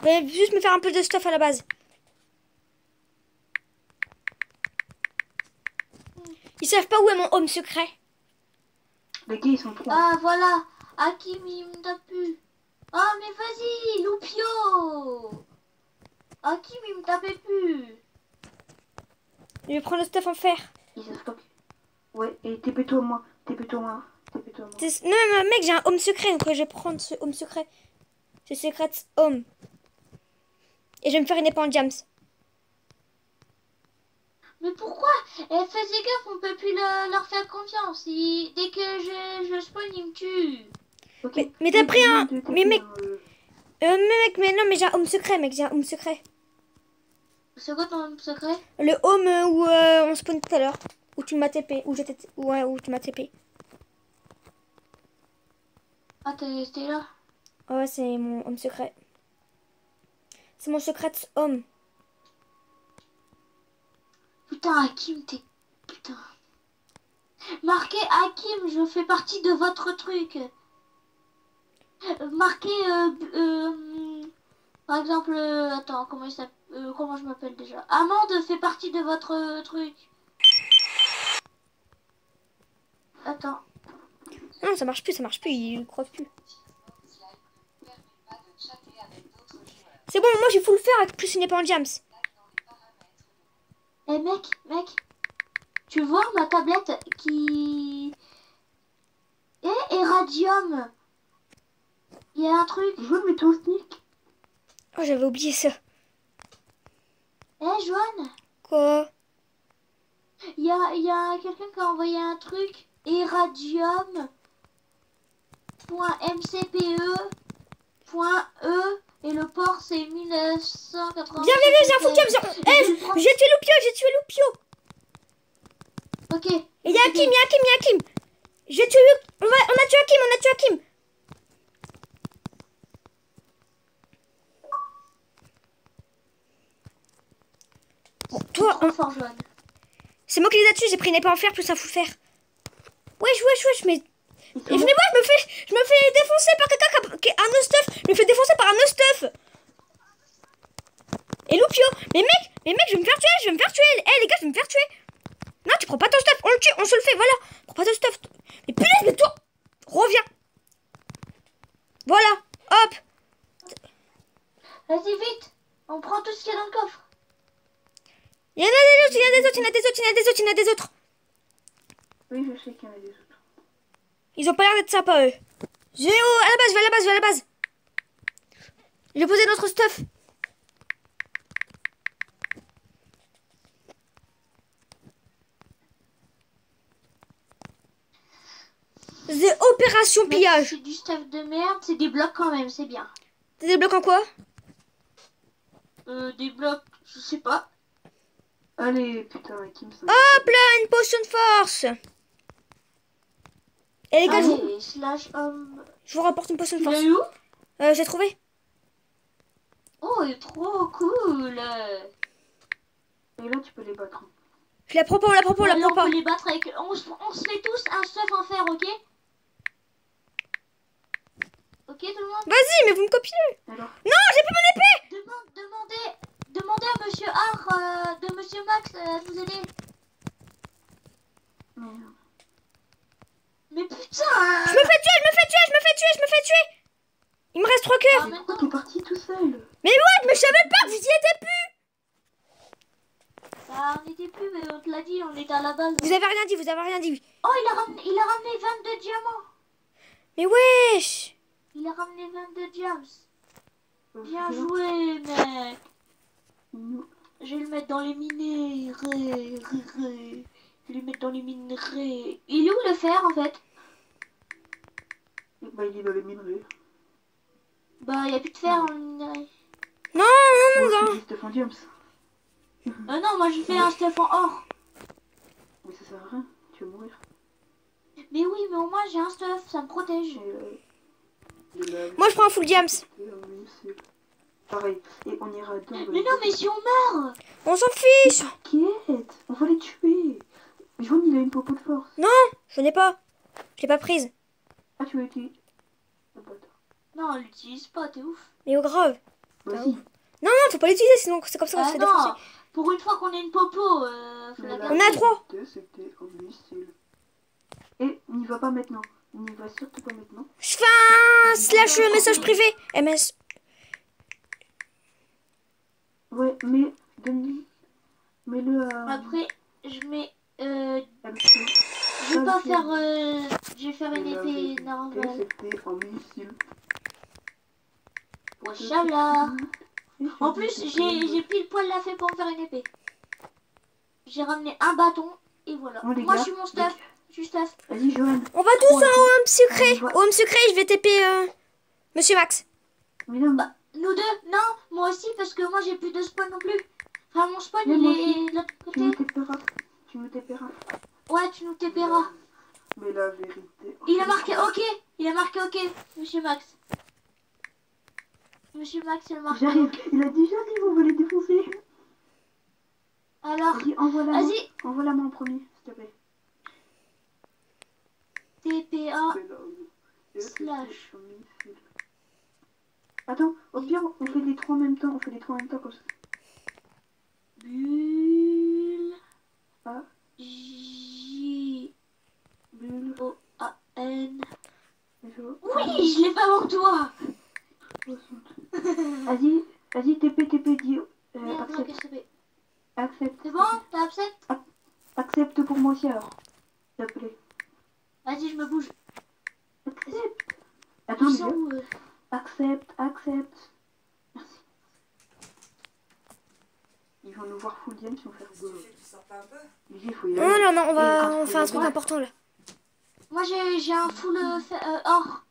Je vais juste me faire un peu de stuff à la base. Ils savent pas où est mon home secret. Les gars, ils sont 3. Ah, voilà. Hakim, il me tape plus. Ah, mais vas-y, Loupio. Hakim, il me tapait plus. Je vais prendre le stuff en fer. Ils savent pas que. Ouais, et TP-toi moi. Non, mais mec, j'ai un home secret, donc je vais prendre ce home secret. Ce secret home. Et je vais me faire une épée en diams. Mais pourquoi? Faites gaffe, on peut plus leur faire confiance. Dès que je spawn, ils me tuent. Ok. Mais t'as pris un... TP, Mais mec... mais non, mais j'ai un home secret, mec, j'ai un home secret. C'est quoi ton secret? Le home où on spawn tout à l'heure. Où tu m'as TP. Ouais, où tu m'as TP. Ah, t'es là? Ouais, c'est mon home secret. C'est mon secret home. Putain, Hakim, t'es... Putain. Marquez Hakim, je fais partie de votre truc. Marquez... par exemple... attends, comment je m'appelle déjà? Amande fait partie de votre truc. Attends. Non, ça marche plus, il croit plus. C'est bon, moi j'ai full fer avec plus une épée en diams. Eh mec, tu vois ma tablette qui... et radium. Il y a un truc. Je veux mettre ton sneak. Oh, j'avais oublié ça. Joanne, Quoi? il y a quelqu'un qui a envoyé un truc. Eradium.mcpe.e et le port c'est 1980. Viens, j'ai un full diams. J'ai tué Loupio. Ok. Et il y a Hakim. J'ai tué... On a tué Hakim. Bon, toi, Trop fort, Joanne. c'est moi qui les ai tués, j'ai pris une épée en fer plus un full fer. Wesh, mais... Et venez voir, je me fais défoncer par quelqu'un qui a un no-stuff. Je me fais défoncer par un no-stuff. Et Loupio. Mais mec, je vais me faire tuer. Les gars, je vais me faire tuer. Non, tu prends pas ton stuff. On le tue, on se le fait, voilà. Prends pas ton stuff. Mais punaise, mais toi. Reviens. Voilà. Hop. Vas-y, vite. On prend tout ce qu'il y a dans le coffre. Il y en a des autres. Oui, je sais qu'il y en a des autres. Ils ont pas l'air d'être sympas, eux. Je vais à la base. Je vais poser notre stuff. The opération Mais pillage. c'est du stuff de merde, c'est des blocs quand même, c'est bien. T'as des blocs en quoi? Des blocs, je sais pas. Allez, putain, Kim, ça. Hop là, une potion de force. Et les gars, Allez, je vous rapporte une potion de tu force. l'as eu où? J'ai trouvé. Oh, il est trop cool. Et là, tu peux les battre. Je la prends pas, on la prend pas. On peut les battre avec... On se fait tous un stuff en fer, ok? Ok, tout le monde? Vas-y, mais vous me copiez. Alors, Non, j'ai plus mon épée. Demandez à Monsieur Har, de Monsieur Max, de vous aider. merde. Mais putain! Je me fais tuer. Il me reste 3 cœurs. Ah, Mais pourquoi t'es parti tout seul? Mais ouais, mais je savais pas que vous y étiez plus. Bah, on était plus, mais on te l'a dit, on était à la base. Vous avez rien dit. Oh, il a ramené 22 diamants. Mais wesh. Il a ramené 22 diams. Bien Viens. joué, mec. Non. Je vais le mettre dans les minerais. Je vais le mettre dans les minerais. Il est où le fer, en fait? Bah, il est dans les minerais. Bah, il n'y a plus de fer en minerais. Non. Stéphane James. Non, moi j'ai fait un stuff en or. Mais ça sert à rien, tu vas mourir. Mais oui, mais au moins j'ai un stuff, ça me protège. Moi, je prends un full diams. Pareil, et on ira dans. Mais non, mais si on meurt. On s'en fiche. T'inquiète, on va les tuer. Jaune, il a une popo de force. Non, je n'ai pas. Je l'ai pas prise. Ah, tu as été. Oh, bâtard. Non, on l'utilise pas, t'es ouf. Mais au grave. Vas-y. Non, faut pas l'utiliser, sinon c'est comme ça qu'on se fait Non, défoncer. pour une fois qu'on a une popo, faut la Mais là, garder. On a 3. C'était un missile. Et n'y va pas maintenant. N'y va surtout pas maintenant. Je fais un slash message privé. MS. Ouais, mais donne-lui. Mets-le à. Après, je mets. à l'option. Je vais pas faire. Je vais faire une épée normale. C'était un missile. Inch'Allah. En plus, j'ai pile poil la fait pour me faire une épée. J'ai ramené un bâton et voilà. Bon, les Moi, gars, je suis mon stuff. Je suis stuff. Vas-y, Johan. On va tous au home secret. On va- Au home secret, je vais TP Monsieur Max. Mais non, Bah, nous deux, non, moi aussi, parce que moi, j'ai plus de spawn non plus. Enfin, mon spawn, Mais il moi est de l'autre tu nous côté. téperas. Tu nous téperas. Ouais, tu nous téperas. Mais la vérité. Il a marqué OK. Il a marqué OK, Monsieur Max. Monsieur Max, il a marqué J'arrive. OK. Il a dit j'arrive, on va les défoncer. Alors, Vas-y, envoie-la moi. vas-y. Envoie-la moi en premier, s'il te plaît. TPA. Slash. Attends, au pire, on fait les trois en même temps. On fait les trois en même temps comme ça. Bulle. A, J. bulle, O. A. N. Jo, Oui, je l'ai pas avant toi. 60. Vas-y, TP, dis. Merde, Accepte. qu'est-ce que ça fait? Accepte. C'est bon? T'as accepté? Accepte pour moi aussi alors. S'il te plaît. Vas-y, je me bouge. Accepte. Attends, Ils les sont gars. où, Accepte. Merci. Ils vont nous voir full game si on fait rigoler. Les gars, il faut y aller. Non, on Et va quand on tu fait un fais truc la- important là. Moi, j'ai un full or.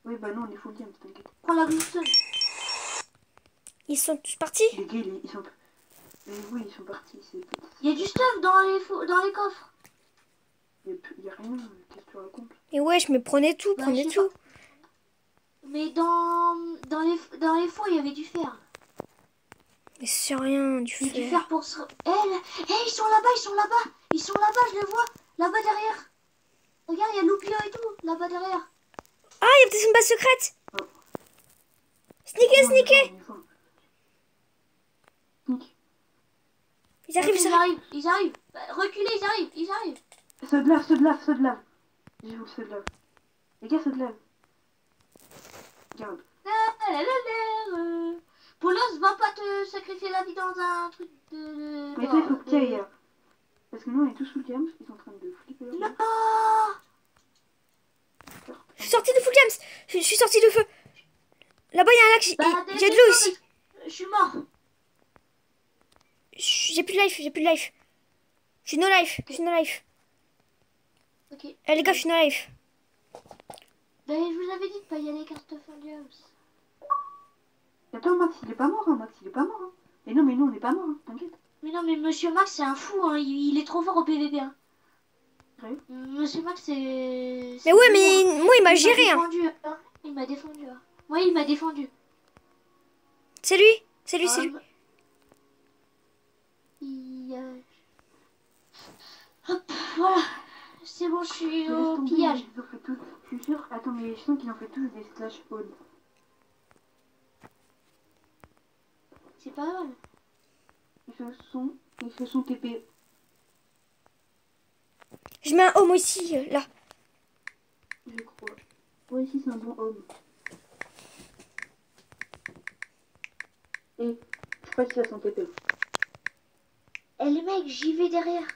Oui, bah non, on est full game, t'inquiète. Prends la glowstone. Ils sont tous partis. Les gars, ils sont. Mais oui, ils sont partis. Il y a du stuff dans les coffres. Il y a rien. Qu'est-ce que tu racontes? Et ouais, je me prenais tout, Bah, prenais je sais tout. Mais dans les fours, il y avait du fer. Mais c'est rien, du Il y a du fer. fer pour se... ils sont là-bas, ils sont là-bas. Ils sont là-bas, je les vois. Là-bas derrière. Regarde, il y a Loupio et tout, là-bas derrière. Ah, il y a peut-être une base secrète. Sneaker, sneaker. Sneak. Ils arrivent, Ils ça. arrivent, ils arrivent. Bah, reculez, ils arrivent. Ceux de lave. J'ai vu ceux de lave. Les gars, ceux de lave. Regarde. Polos, va pas te sacrifier la vie dans un truc de... Mais toi, il faut que tu ailles. Parce que nous, on est tous full game. Ils sont en train de flipper leur Non. gueule. Je suis sortie de full jams. Je suis sortie de feu. Là-bas, il y a un lac. Bah, Il y a de l'eau ici. Je suis mort. J'ai plus de life, j'ai plus de life. Je suis no life, je suis no life. Ok. Eh les gars, je suis no life. Ben, je vous avais dit de pas y aller car stuff en diams. Attends, Max, il est pas mort, hein. Max, il est pas mort. Hein. Et non, mais nous, on est pas mort, hein. T'inquiète. Mais non, mais Monsieur Max, c'est un fou, hein. Il est trop fort au PVP, hein. Ouais. Monsieur Max, c'est... Mais ouais, mais moi, il m'a géré. Hein. Défendu, hein. Il m'a défendu, hein. Ouais, il m'a défendu. C'est lui, c'est lui, c'est lui. Hop, voilà. C'est bon, je suis Mais laisse au tomber, pillage. ils ont fait tous. Je suis sûre. Attends, mais je sens qu'ils ont fait tous des slash spawn. C'est pas mal. Ils se sont TP. Je mets un home ici, là. Je crois. Ouais, ici, c'est un bon homme. Et je crois qu'il va s'en TP. Eh les mecs, j'y vais derrière.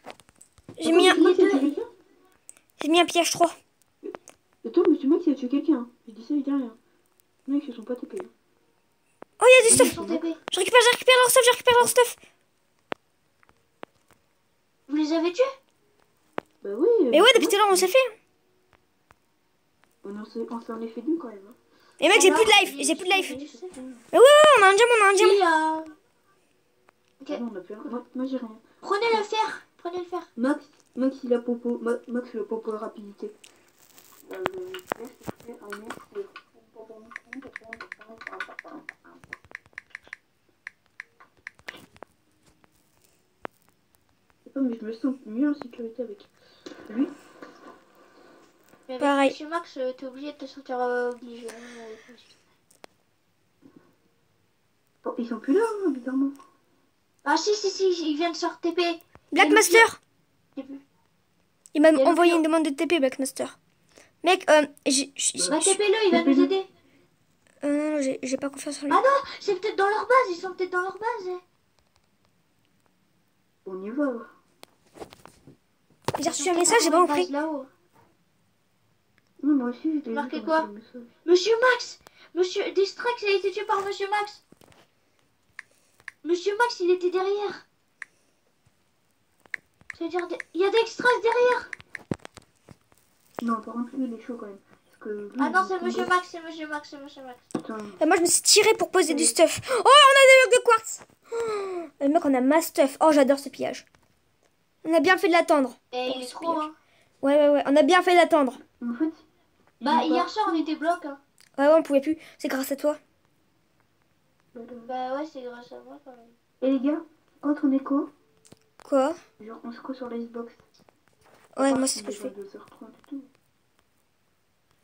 J'ai mis un... Max, il a tué quelqu'un? J'ai mis un piège 3. Attends, monsieur Max, il a tué quelqu'un. Hein. Je dis ça, il dit rien. Les mecs, ils se sont pas TP. Hein. Oh, il y a du Ils stuff. sont TP. Je récupère leur stuff. Vous les avez tués? Bah oui. Mais ouais, depuis tout à l'heure, on s'est fait. On s'en est fait d'une quand même. Hein. Mais mec, j'ai Alors, plus de life, j'ai plus de life. tu sais. Mais ouais, on a un diamant, Qui a... Ok. Ah non, on a fait un. Moi j'ai rien. Prenez le fer. Prenez le fer. Max il a popo. Max il a popo et rapidité. Mais je me sens mieux en sécurité avec lui. Mais avec Pareil. Monsieur Max, t'es obligé de te sentir obligé. Bon, ils sont plus là, hein, évidemment. Ah si, il vient de sortir TP. Blackmaster, J'ai vu. il m'a Il y a envoyé le une demande de TP, Blackmaster. Mec, Bah TP-le, il va nous aider. non, j'ai pas confiance en lui. Ah non, c'est peut-être dans leur base, ils sont peut-être dans leur base. Hein. On y va. J'ai reçu un message, j'ai pas compris. Là-haut. Non, moi aussi, j'ai Marqué quoi? Monsieur Max, Monsieur Distrax a été tué par Monsieur Max. Monsieur Max, il était derrière. C'est-à-dire, il y a des extraits derrière. Non, par contre, lui, il est chaud quand même. Parce que lui, Ah non, il c'est tombe- Monsieur Max, c'est Monsieur Max, c'est Monsieur Max. Putain. Moi, je me suis tiré pour poser du stuff. Oh, on a des blocs de quartz. Oh, le mec, on a ma stuff. Oh, j'adore ce pillage. On a bien fait de l'attendre. Et Pour il est ce trop, pillage. hein. Ouais, on a bien fait d'attendre. En fait, Bah, il est hier pas- soir, on était bloc, hein. Ouais, on pouvait plus. C'est grâce à toi. Bah ouais, c'est grâce à moi, quand même. Et les gars, quand on est co, Quoi? genre on se co sur les Xbox. Ouais, moi, c'est ce que je fais. 2h30 et tout.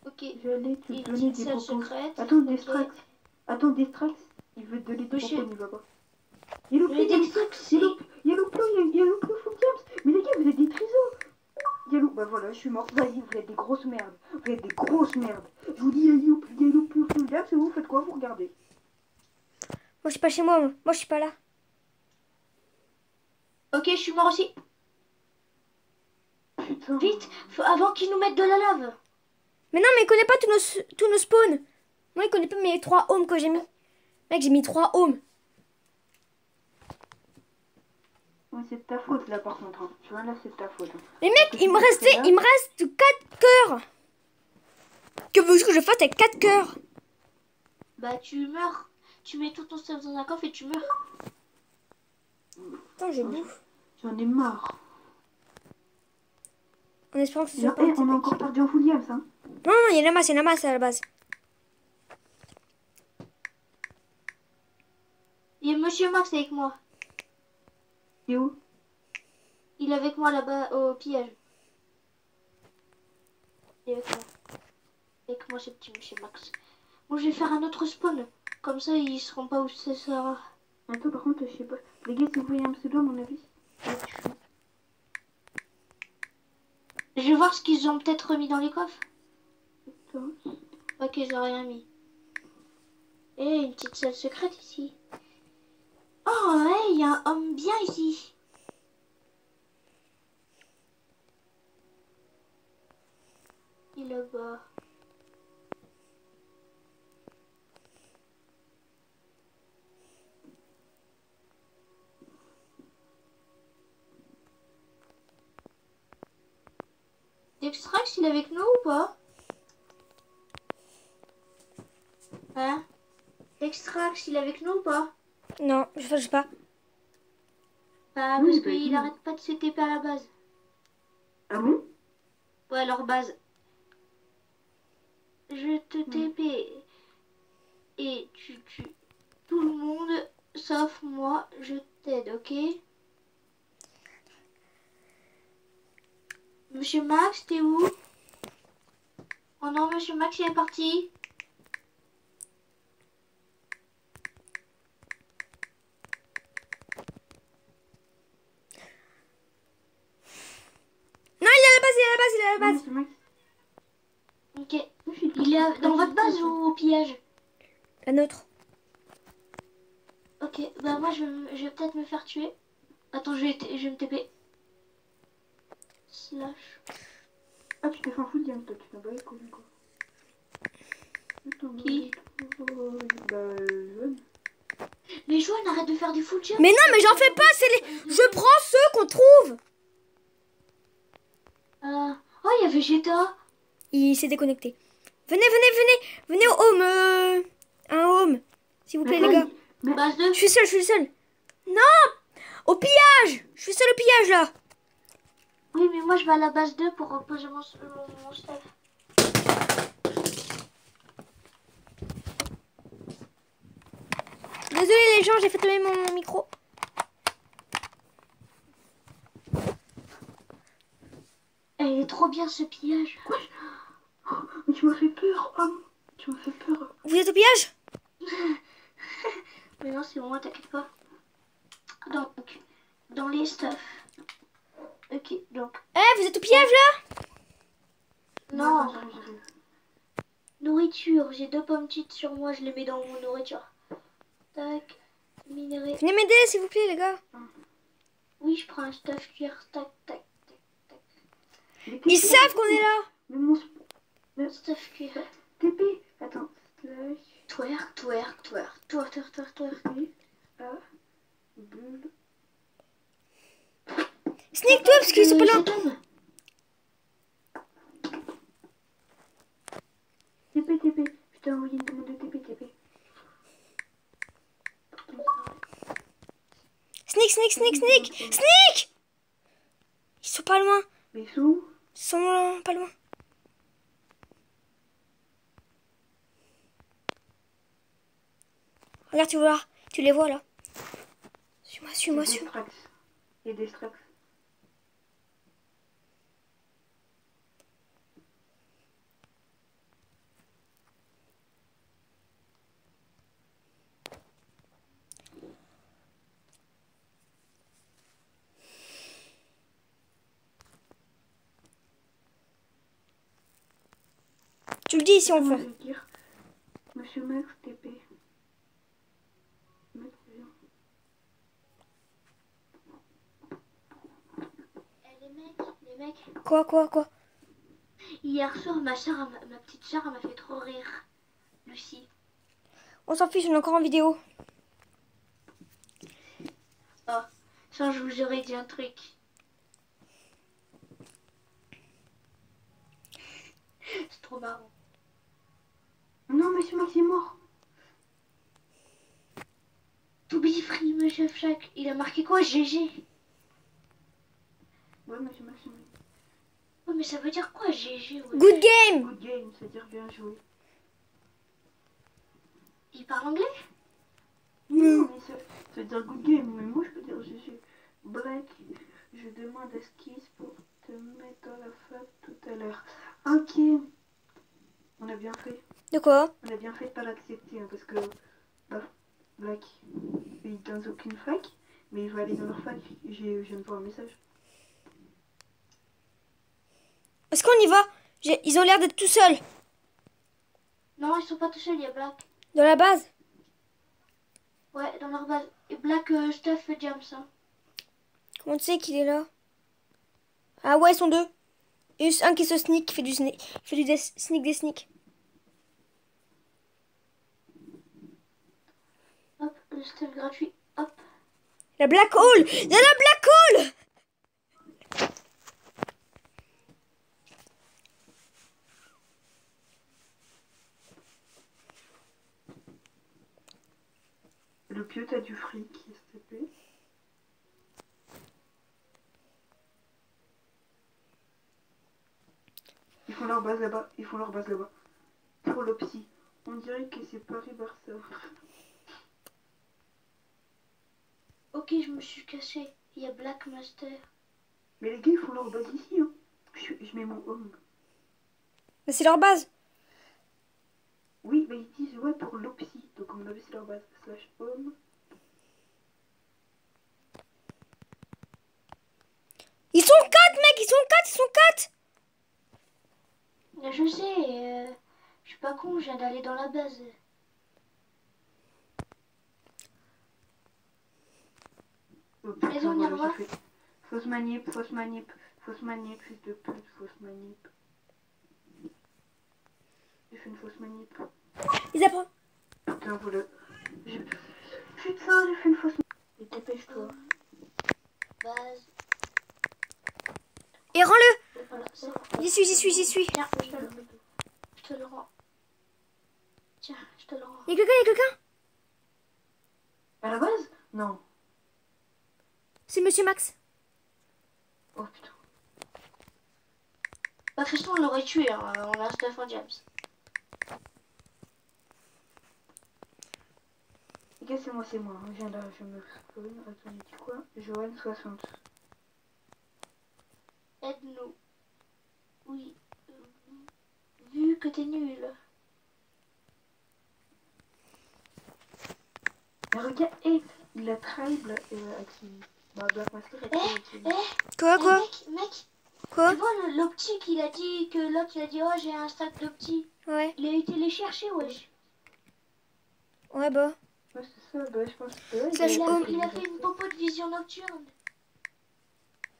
Ok. J'allais te Une donner petite des salle propos. secrète. Attends, ok. Distrax. Attends, Distrax. Il veut te donner des Monsieur- propos, il va pas. Yellow Mais Plum, Distrax, c'est... Yellow Plum, Full Games. Mais les gars, vous êtes des trisos. Yellow, bah voilà, je suis mort. Vas-y, vous êtes des grosses merdes. Vous êtes des grosses merdes. Je vous dis Yellow Plum, Full Games, et vous faites quoi? Vous regardez. Moi, je suis pas chez moi. Moi, je suis pas là. Ok, je suis mort aussi. Putain. Vite, avant qu'ils nous mettent de la lave. Mais non, mais il connaît pas tous nos spawns. Moi, il connaît pas mes 3 homes que j'ai mis. Mec, j'ai mis 3 homes. Ouais, c'est de ta faute là par contre. Hein. Tu vois, là, c'est de ta faute. Hein. Mais mec, il me reste 4 cœurs. Que veux-tu que je fasse avec 4 cœurs? Bah, tu meurs. Tu mets tout ton stuff dans un coffre et tu meurs. Attends, je bouffe. J'en ai marre. En espérant que ce Genre, soit pas on a encore perdu en Full Games, hein. Non, il y en a masse à la base. Il y a Monsieur Max avec moi. Et où? Il est avec moi là-bas au pillage. Il est avec moi. Avec moi, ce petit Monsieur Max. Bon, je vais faire un autre spawn. Comme ça, ils seront pas où ça sera. Attends, par contre, je sais pas. Les gars, si vous voyez un pseudo, à mon avis, ça va être chaud. Je vais voir ce qu'ils ont peut-être remis dans les coffres. Attends. Ok, ils ont rien mis. Et une petite salle secrète ici. Oh, ouais, il y a un homme bien ici. Il est là-bas. Dextrax, il est avec nous ou pas? Hein? Dextrax, il est avec nous ou pas? Non, je sais pas. Bah, Oui, parce bah, qu'il oui. arrête pas de se TP à la base. Ah bon? Ouais, leur base. Je te TP. Et tu tues tout le monde, sauf moi, je t'aide, ok? Monsieur Max, t'es où? Oh non, Monsieur Max, il est parti. Non, il est à la base. Oui, c'est Max. Ok. Il est dans votre base ou au pillage? La nôtre. Ok, bah moi je vais peut-être me faire tuer. Attends, je vais me TP. Slash. Ah, tu t'es fait un Full Games, toi, tu t'en bats les couilles, quoi. Attends, Qui? Bah, jeune. Mais Joanne, arrête de faire des full jump. Mais non, mais j'en fais pas, c'est les... Je prends ceux qu'on trouve. Oh, il y a Vegeta. Il s'est déconnecté. Venez au home. Un home. S'il vous plaît, les gars. Base 2. Je suis seul. Non. Au pillage! Je suis seul au pillage là! Oui, mais moi je vais à la base 2 pour reposer mon stuff. Désolé les gens, j'ai fait tomber mon micro. Il est trop bien ce pillage. Mais tu m'as fait peur, homme. Tu m'as fait peur. Vous êtes au pillage? Mais non, c'est bon, t'inquiète pas. Donc, dans les stuff. Ok, donc. Eh, vous êtes au pillage là? Non, J'arrive. nourriture. J'ai 2 pommes petites sur moi, je les mets dans mon nourriture. Tac, minerai. Venez m'aider s'il vous plaît les gars. Oui, je prends un stuff cuir. Tac, tac, tac, tac. Ils savent qu'on est là. Mais mon Stuff cuir. TP. Attends. Slash. Twerk, twerk, twerk. Twerk, twerk, twerk, twerk. A. Bulle. Sneak-toi parce qu'ils sont pas là. TP. Je t'ai envoyé une demande de TP. Sneak! Ils sont pas loin. Mais ils sont où? Ils sont pas loin. Regarde, tu vois, tu les vois là. Suis-moi. Il y a des strax. Tu le dis si on Comment veut. je vais dire Monsieur Max TP. Max, viens. Les mecs. Quoi? Hier soir, ma petite soeur, elle m'a fait trop rire. Lucie. On s'en fiche, on est encore en vidéo. Oh, ça, je vous aurais dit un truc. C'est trop marrant. Non, Monsieur Max est mort. To be free, Monsieur Flack. Il a marqué quoi, GG? Ouais, Monsieur Max est mort. Oh, mais ça veut dire quoi, GG? Ouais. Good game! Good game, c'est-à-dire bien joué. Il parle anglais? Non, mais ça veut dire good game, mais moi je peux dire GG. Black, je demande à Skis pour te mettre dans la fac tout à l'heure. Ok. On a bien fait. De quoi? On a bien fait de pas l'accepter, hein, parce que bah, Black, il dans aucune fac, mais il va aller dans leur fac. Je viens de voir un message. Est-ce qu'on y va? Ils ont l'air d'être tout seuls. Non, ils sont pas tout seuls, il y a Black. Dans la base? Ouais, dans leur base. Et Black Stuff Jams. Hein. Comment tu sais qu'il est là? Ah ouais, ils sont deux. Et un qui se sneak, qui fait du sneak. Il fait du sneak des sneaks. Hop, le stuff gratuit. Hop. La black hole! Il y a la black hole! Le pieu, t'as du fric, s'il te plaît. Ils font leur base là-bas. Pour le psy. On dirait que c'est Paris-Barça. Ok, je me suis cassé. Il y a Black Master. Mais les gars, ils font leur base ici. Hein. Je mets mon home. Mais c'est leur base. Oui, mais ils disent ouais pour l'opsie. Donc, à mon avis, c'est leur base. Slash home. Ils sont quatre, mec! Ils sont quatre! Je sais, je suis pas con, je viens d'aller dans la base. Oh, putain, Maison, voilà, Nirva. j'ai fait fausse manip, fils de pute, fausse manip. J'ai fait une fausse manip. Ils apprennent. Putain, voilà. Putain, j'ai fait une fausse manip. Et dépêche-toi. Base. Et rends-le! Voilà, c'est J'y suis. Tiens, je te le rends. Tiens, je te le rends. Y'a quelqu'un? À la base? Non. C'est Monsieur Max. Oh putain. Bah, de toute façon, on l'aurait tué, hein. On a Stephen James. Les gars, c'est moi. Je viens là, je me spawn. Attends, j'ai dit quoi? Joanne 60. Aide-nous. Oui. Vu que t'es nul. Mais regarde, il a tribal activé. Bah, Black Master est activé. Quoi, quoi? Mec, Quoi? tu vois l'optique, il a dit que l'autre, il a dit, oh, j'ai un stack d'optique. Ouais. Il a été les chercher, wesh. Ouais, bah. Ouais, c'est ça, bah, je pense que ouais, Slash home. Il a fait une popo de vision nocturne.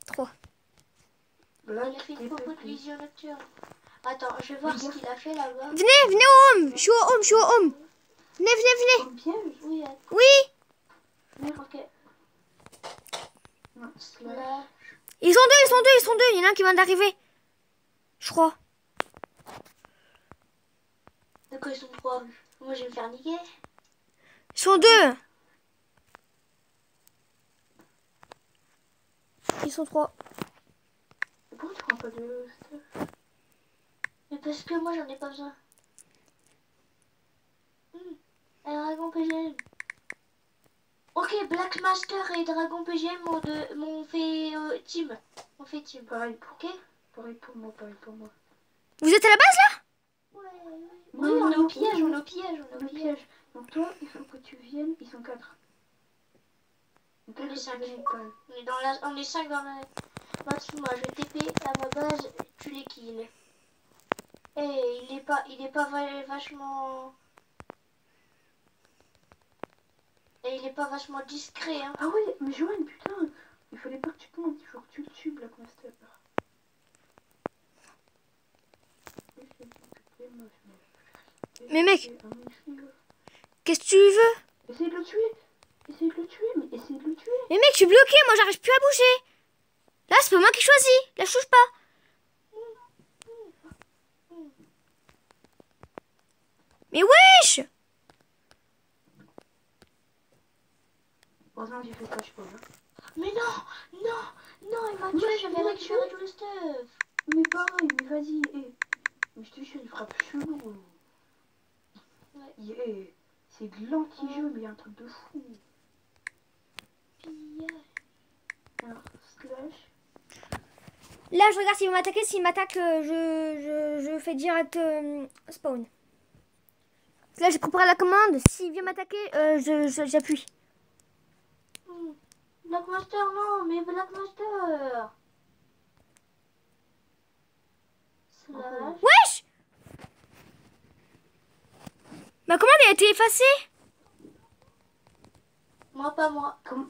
3. Il a fait une popo de vision nocturne. Attends, je vais voir ce qu'il a fait là-bas. Venez au home. Je suis au home. Venez. Comme piège? Oui, Oui. ok. Non, slash. Là. Ils sont deux. Il y en a un qui vient d'arriver. Je crois. De quoi ils sont trois? Moi, je vais me faire niquer. Ils sont deux. Ils sont 3. Pourquoi tu prends pas de stuff? Mais parce que moi, j'en ai pas besoin. Un Dragon PGM. Ok, Black Master et Dragon PGM m'ont fait team. On fait team. Pareil pour, Ok? pareil pour moi. Vous êtes à la base là? Ouais. Non, Oui, on est non, au piège, non. on est au piège, on est Le au piège. piège. Donc toi, il faut que tu viennes. Ils sont 4. On est 5. On est 5 dans la... Moi, je vais TP à ma base, tu les kills. Eh, il est pas vachement... Et il est pas vachement discret, hein. Ah oui, mais Joanne, putain, il fallait pas que tu montes, il faut que tu le tues, Black Master. Mais mec, qu'est-ce que tu veux? Essaye de le tuer. Mais essaye de le tuer. Mais mec, je suis bloqué, moi j'arrive plus à bouger. Là, c'est pas moi qui choisis. Là, je touche pas. Mais wesh! Heureusement, j'ai fait cache pas. Mais non, il m'a tué, j'avais récupéré tout le stuff. Mais pareil, mais vas-y, Mais je te jure, il frappe chelou. Ouais. C'est de l'anti-jeu, mais il y a un truc de fou. Alors, slash. Là, je regarde s'il va m'attaquer. S'il m'attaque, je fais direct spawn. Là, j'ai préparé la commande. S'il vient m'attaquer, j'appuie. Black Master, non, mais Black Master. Slash. Wesh! Ma commande a été effacée. Moi, pas moi. Comment?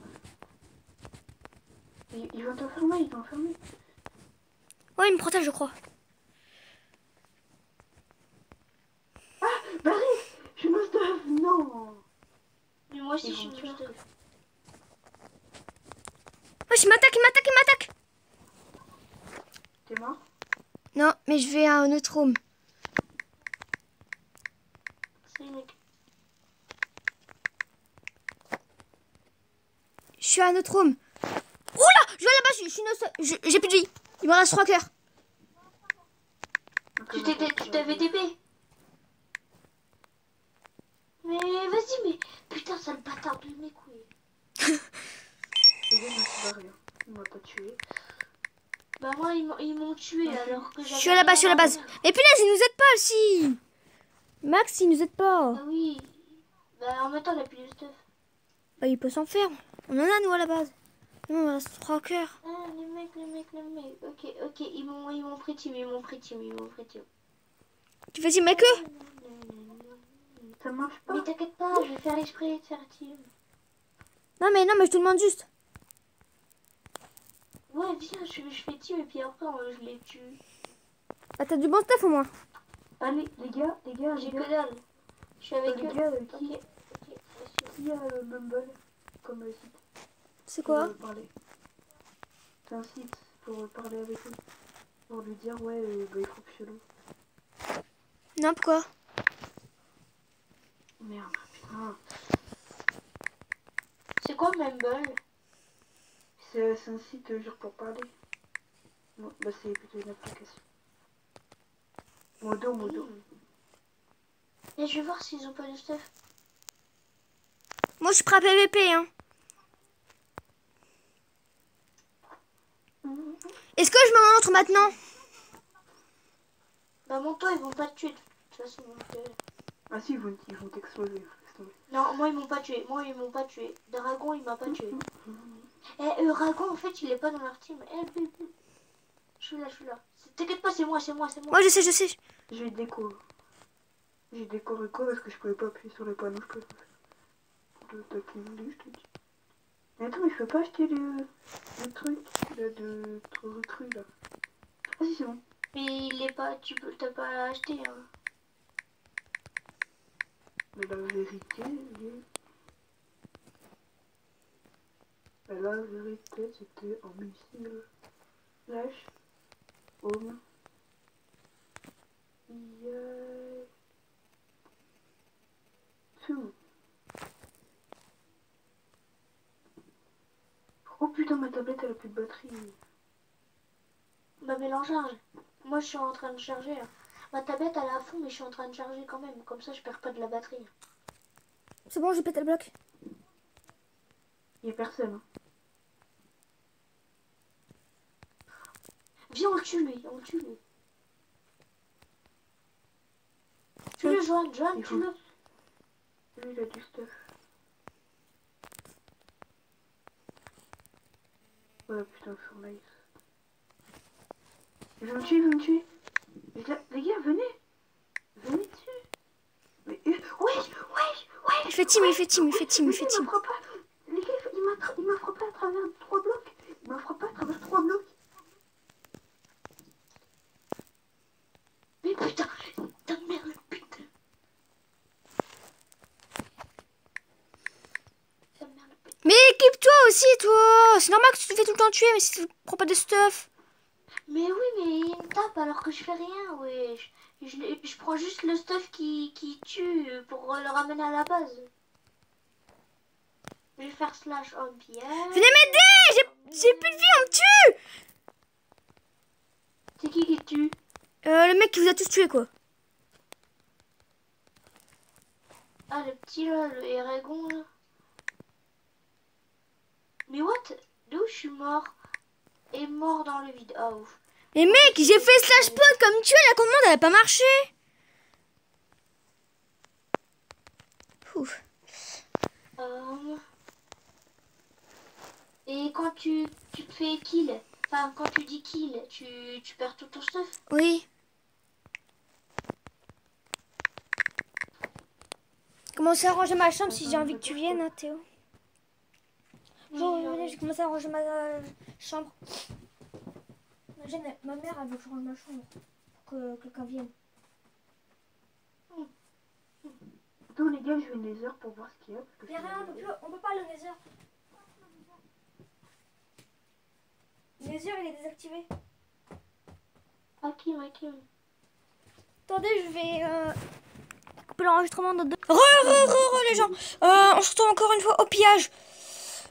Ils vont t'enfermer, Ouais, il me protège, je crois. Ah, Barry, je me stuff, non. Mais moi aussi, Ils je suis vont une tuer. stuff. Wesh, il m'attaque. T'es mort? Non, mais je vais à un autre room. C'est une mec. Je suis à un autre room. Oula! Je vais là-bas, je suis innocent. J'ai plus de vie. Il me reste 3 cœurs. Tu t'avais TP. Mais vas-y, mais putain, sale bâtard de mes couilles. Il m'a pas tué. Bah moi, ils m'ont tué alors que Je j'avais... suis à la base. Mais punaise, il nous aide pas aussi. Max, il nous aide pas. Ah oui. Bah en même temps, on a plus de stuff. Bah, il peut s'en faire. On en a, nous, à la base. Nous, on reste 3 cœurs. Ah, les mecs. Ok, ils m'ont pris team. Tu fais team avec eux? Ça marche pas. Mais t'inquiète pas, je vais faire l'exprès de faire team. Non, mais je te demande juste. Ouais, viens, je fais team et puis après, je les tue. Bah, t'as du bon stuff au moins. Allez, les gars, J'ai que dalle. Je suis avec les eux. gars, Ok. qui a Mumble comme site C'est pour quoi? parler? C'est un site pour parler avec eux. Pour lui dire, ouais, bah, il faut que chelou. Non, pourquoi? Merde, putain. C'est quoi Mumble? C'est un site genre pour parler. Non, bah c'est plutôt une application. Modo. Et je vais voir s'ils ont pas de stuff. Moi, je suis prêt à PVP, hein. Est-ce que je me montre maintenant? Bah mon toi ils vont pas te tuer de toute façon. Donc, Ah si, ils vont t'exploser. non, moi ils m'ont pas tué. Dragon il m'a pas tué. Dragon en fait il est pas dans leur team. Je suis là. T'inquiète pas, c'est moi. Moi, je sais. J'ai déco. J'ai déco reco parce que je pouvais pas appuyer sur le panneau. Je peux taper je te dis. Mais attends, mais je peux pas acheter le truc là, de recrue là. Ah si, c'est bon. Mais il est pas, t'as pas acheté. Hein. Mais la vérité, c'était en missile. Flash. Home. Tout. Oh putain, ma tablette elle a plus de batterie. Bah mais l'en charge. Moi je suis en train de charger. Hein. Ma tablette elle est à fond mais je suis en train de charger quand même. Comme ça je perds pas de la batterie. C'est bon, j'ai pété le bloc. Y'a personne. Hein. Viens, on le tue lui. Tue-le, Johan, tue-le. Lui, il a du stuff. Oh putain, Fortnite. Il veut me tuer. Les gars, venez. Venez dessus. Mais, wesh. Il fait team. Il m'a frappé. Les gars, il m'a frappé à travers 3 blocs. Mais putain, ta mère le putain. Mais équipe-toi aussi, toi. C'est normal que tu te fais tout le temps tuer, mais si tu prends pas de stuff. Mais oui, mais il me tape alors que je fais rien, wesh. Je prends juste le stuff qui tue pour le ramener à la base. Je vais faire slash en pierre. Venez m'aider. J'ai plus de vie, on me tue. C'est qui tue? Le mec qui vous a tous tué, quoi. Ah, le petit là, le Eragon là. Mais what? D'où je suis mort? Et mort dans le vide. Ah ouf. Mais mec, j'ai fait slash spawn comme tu es, la commande elle a pas marché. Ouf. Et quand tu te fais kill, enfin quand tu dis kill, tu perds tout ton stuff? Oui. Commencé à ranger ma chambre si j'ai envie que tu viennes, hein, Théo. Bonjour, j'ai commencé à ranger ma chambre. Ma mère elle veut que je range ma chambre pour que quelqu'un vienne. Attends les gars, je vais au Nether pour voir ce qu'il y a. Il y a rien, on peut pas aller au Nether. Le Nether il est désactivé. Ok. Attendez, je vais couper l'enregistrement de deux. Les gens. On se retrouve encore une fois au pillage.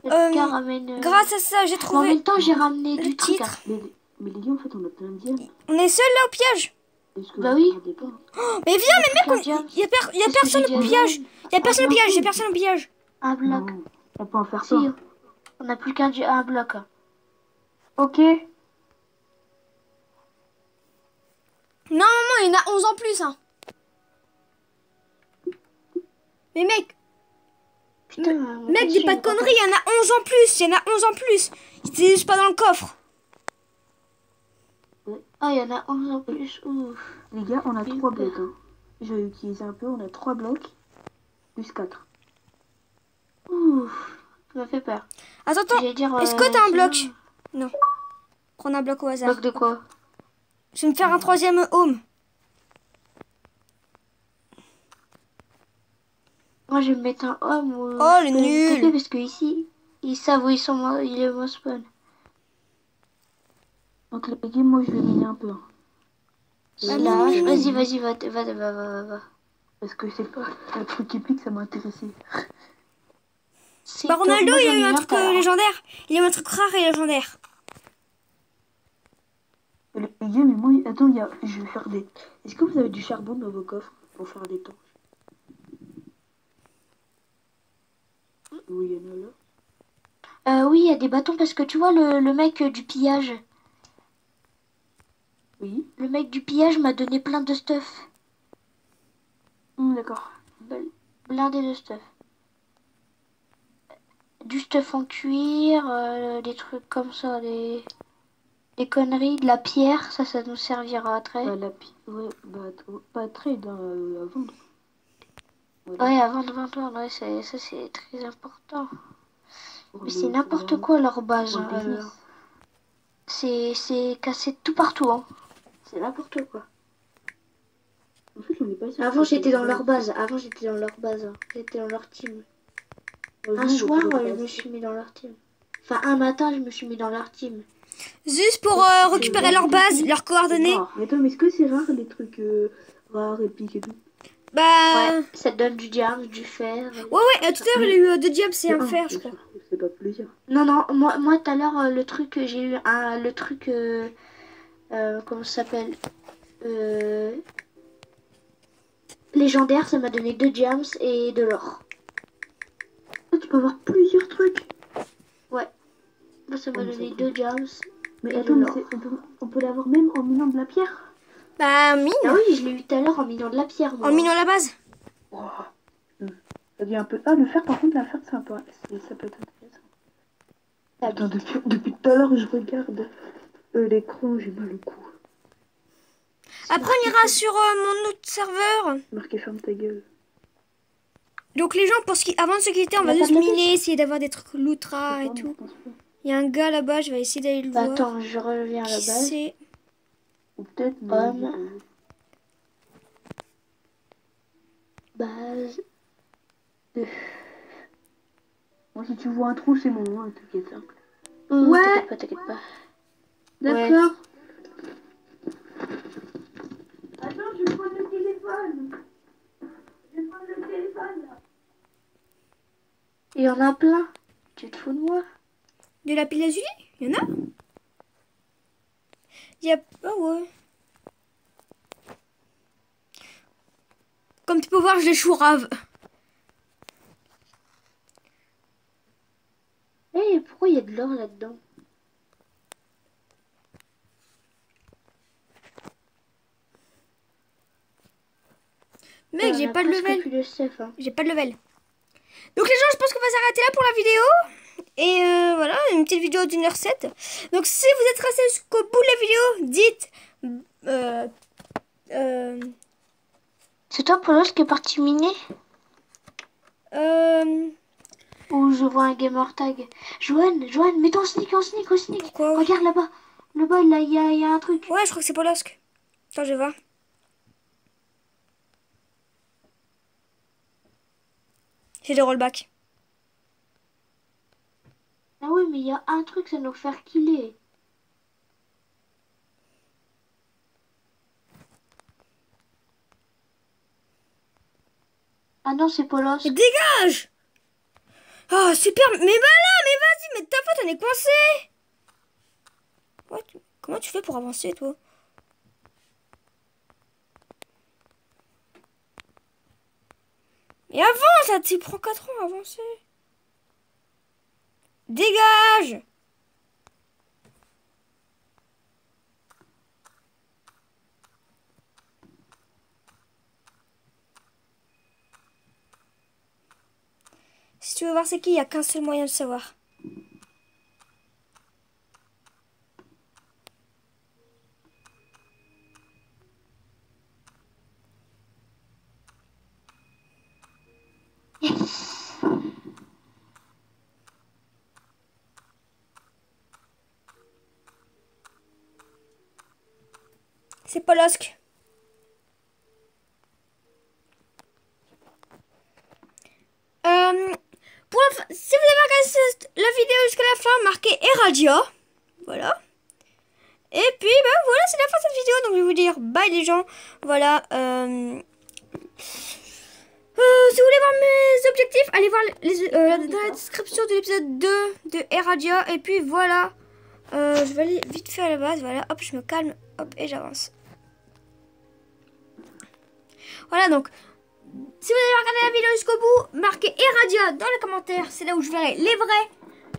Grâce à ça, j'ai trouvé. En même temps, j'ai ramené du titre. Mais les gars, en fait, on a plein de diamants. On est seul là au pillage. Bah oui. Oh, mais viens, mais mec, y a personne au pillage. J'ai personne au pillage. Un bloc. Non, on peut en faire Si, ça. on n'a plus un bloc. Ok. Non, il y en a 11 en plus. Hein. Mais mec. Putain, mec, dis pas de conneries, il y en a 11 en plus. Ils étaient juste pas dans le coffre. Ah, il y en a 11 en plus. Ouf. Les gars, on a 3 blocs. Hein. Je vais utiliser un peu, on a 3 blocs. Plus 4. Ouf. Ça m'a fait peur. Attends. Est-ce que t'as un bloc? Non. Prends un bloc au hasard. Bloc de quoi? Je vais me faire un 3e home. Moi, je vais me mettre un home. Oh, le nul. Parce que ici, ils savent où il est mon spawn. Donc les gars, moi je vais miner un peu. Vas-y, va. Parce que c'est pas un truc épique, ça m'a intéressé. Bah Ronaldo, moi, il j'en a ai eu un un truc tout à l'heure. légendaire. Il a eu un truc rare et légendaire. Les gars, mais moi, attends, je vais faire des. Est-ce que vous avez du charbon dans vos coffres pour faire des torches? Oui, il y en a là. Oui, il y a des bâtons parce que tu vois le mec du pillage. Oui. Le mec du pillage m'a donné plein de stuff. D'accord. Blindé de stuff. Du stuff en cuir, des trucs comme ça, des conneries, de la pierre, ça nous servira après. Bah, ouais, bah, pas trade à vendre. Voilà. Ouais, avant de vendre, ouais, ça c'est très important. Pour Mais le- c'est pour n'importe vraiment- quoi leur base. pour le Hein, business. c'est cassé tout partout. Hein. C'est n'importe quoi. En fait, j'en ai pas sûr Avant que j'étais c'est dans une leur bonne base. Avant j'étais dans leur base. Hein. J'étais dans leur team. idée. Un Heureusement, soir, on va je pas me rester. suis mis dans leur team. Enfin, un matin, je me suis mis dans leur team. Juste pour récupérer leur base, leurs coordonnées. Rare. Mais attends, mais est-ce que c'est rare les trucs rares, épiques et tout? Bah... Ouais, ça te donne du diamant, du fer. Ouais, tout à l'heure, il a eu 2 diams, c'est un fer, je bien crois. sûr, c'est pas plaisir. Non, non, moi tout à l'heure, le truc, j'ai eu le truc, comment ça s'appelle légendaire, ça m'a donné 2 diams et de l'or. Ah, tu peux avoir plusieurs trucs. Ouais, moi ça m'a Oh, mais donné c'est 2 diams. Mais Et attends, de mais l'or. on peut l'avoir même en minant de la pierre. Bah, Ah mine. oui, je l'ai eu tout à l'heure en minant de la pierre, moi. En minant la base. Oh. Ça devient un peu. Ah, le fer, par contre, la fer, c'est sympa. Ça peut être intéressant. Attends, depuis tout à l'heure, je regarde l'écran, j'ai mal au cou. Après, on ira sur mon autre serveur. Marqué ferme ta gueule. Donc, les gens, avant de se quitter, on Il y va a pas juste de miner, essayer d'avoir des trucs loutra et Je sais pas, tout. mais je pense pas. Il y a un gars là-bas, je vais essayer d'aller le Bah, voir. attends, je reviens à la Qui base. c'est? Ou peut-être, mais. Homme. Base. Moi, si tu vois un trou, c'est bon, hein, t'inquiète. Hein. Ouais. Ouais. T'inquiète pas. D'accord. Attends, je vais prendre le téléphone. Je vais prendre le téléphone là. Il y en a plein. Tu te fous de moi? De la pile lazuli? Il y en a? Il y a... Ah ouais. Comme tu peux voir, je les chourave. Eh, pourquoi il y a de l'or là-dedans? Mec, j'ai pas de level. Plus de stuff, hein. J'ai pas de level. Donc les gens, je pense qu'on va s'arrêter là pour la vidéo. Et voilà, une petite vidéo d'1h07. Donc si vous êtes resté jusqu'au bout de la vidéo, dites... C'est toi, Polos, qui est parti miner? Ou je vois un gamer tag. Joanne, mets-toi en sneak, en sneak. Pourquoi? Regarde là-bas. Là-bas, là, il y a un truc. Ouais, je crois que c'est Polosk. Attends, je vais voir. J'ai des rollbacks. Ah oui, mais il y a un truc, ça nous faire killer. Ah non, c'est Polos. Mais dégage! Oh, super! Mais vas-y, mais ta faute, on est coincé! Ouais, comment tu fais pour avancer, toi? Et avance, ça t'y prend 4 ans à avancer. Dégage! Si tu veux voir c'est qui, il n'y a qu'un seul moyen de savoir. C'est Polosk. Si vous avez regardé la vidéo jusqu'à la fin, marquez Eradia. Voilà. Et puis, ben voilà, c'est la fin de cette vidéo. Donc, je vais vous dire bye les gens. Voilà. Si vous voulez voir mes objectifs, allez voir dans la description de l'épisode 2 de Eradia. Et puis voilà. Je vais aller vite faire la base. Voilà, hop, je me calme. Hop, et j'avance. Voilà, donc, si vous avez regardé la vidéo jusqu'au bout, marquez Eradia dans les commentaires. C'est là où je verrai les vrais,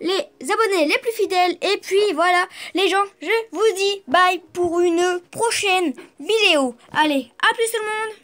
les abonnés les plus fidèles. Et puis voilà, les gens, je vous dis bye pour une prochaine vidéo. Allez, à plus tout le monde.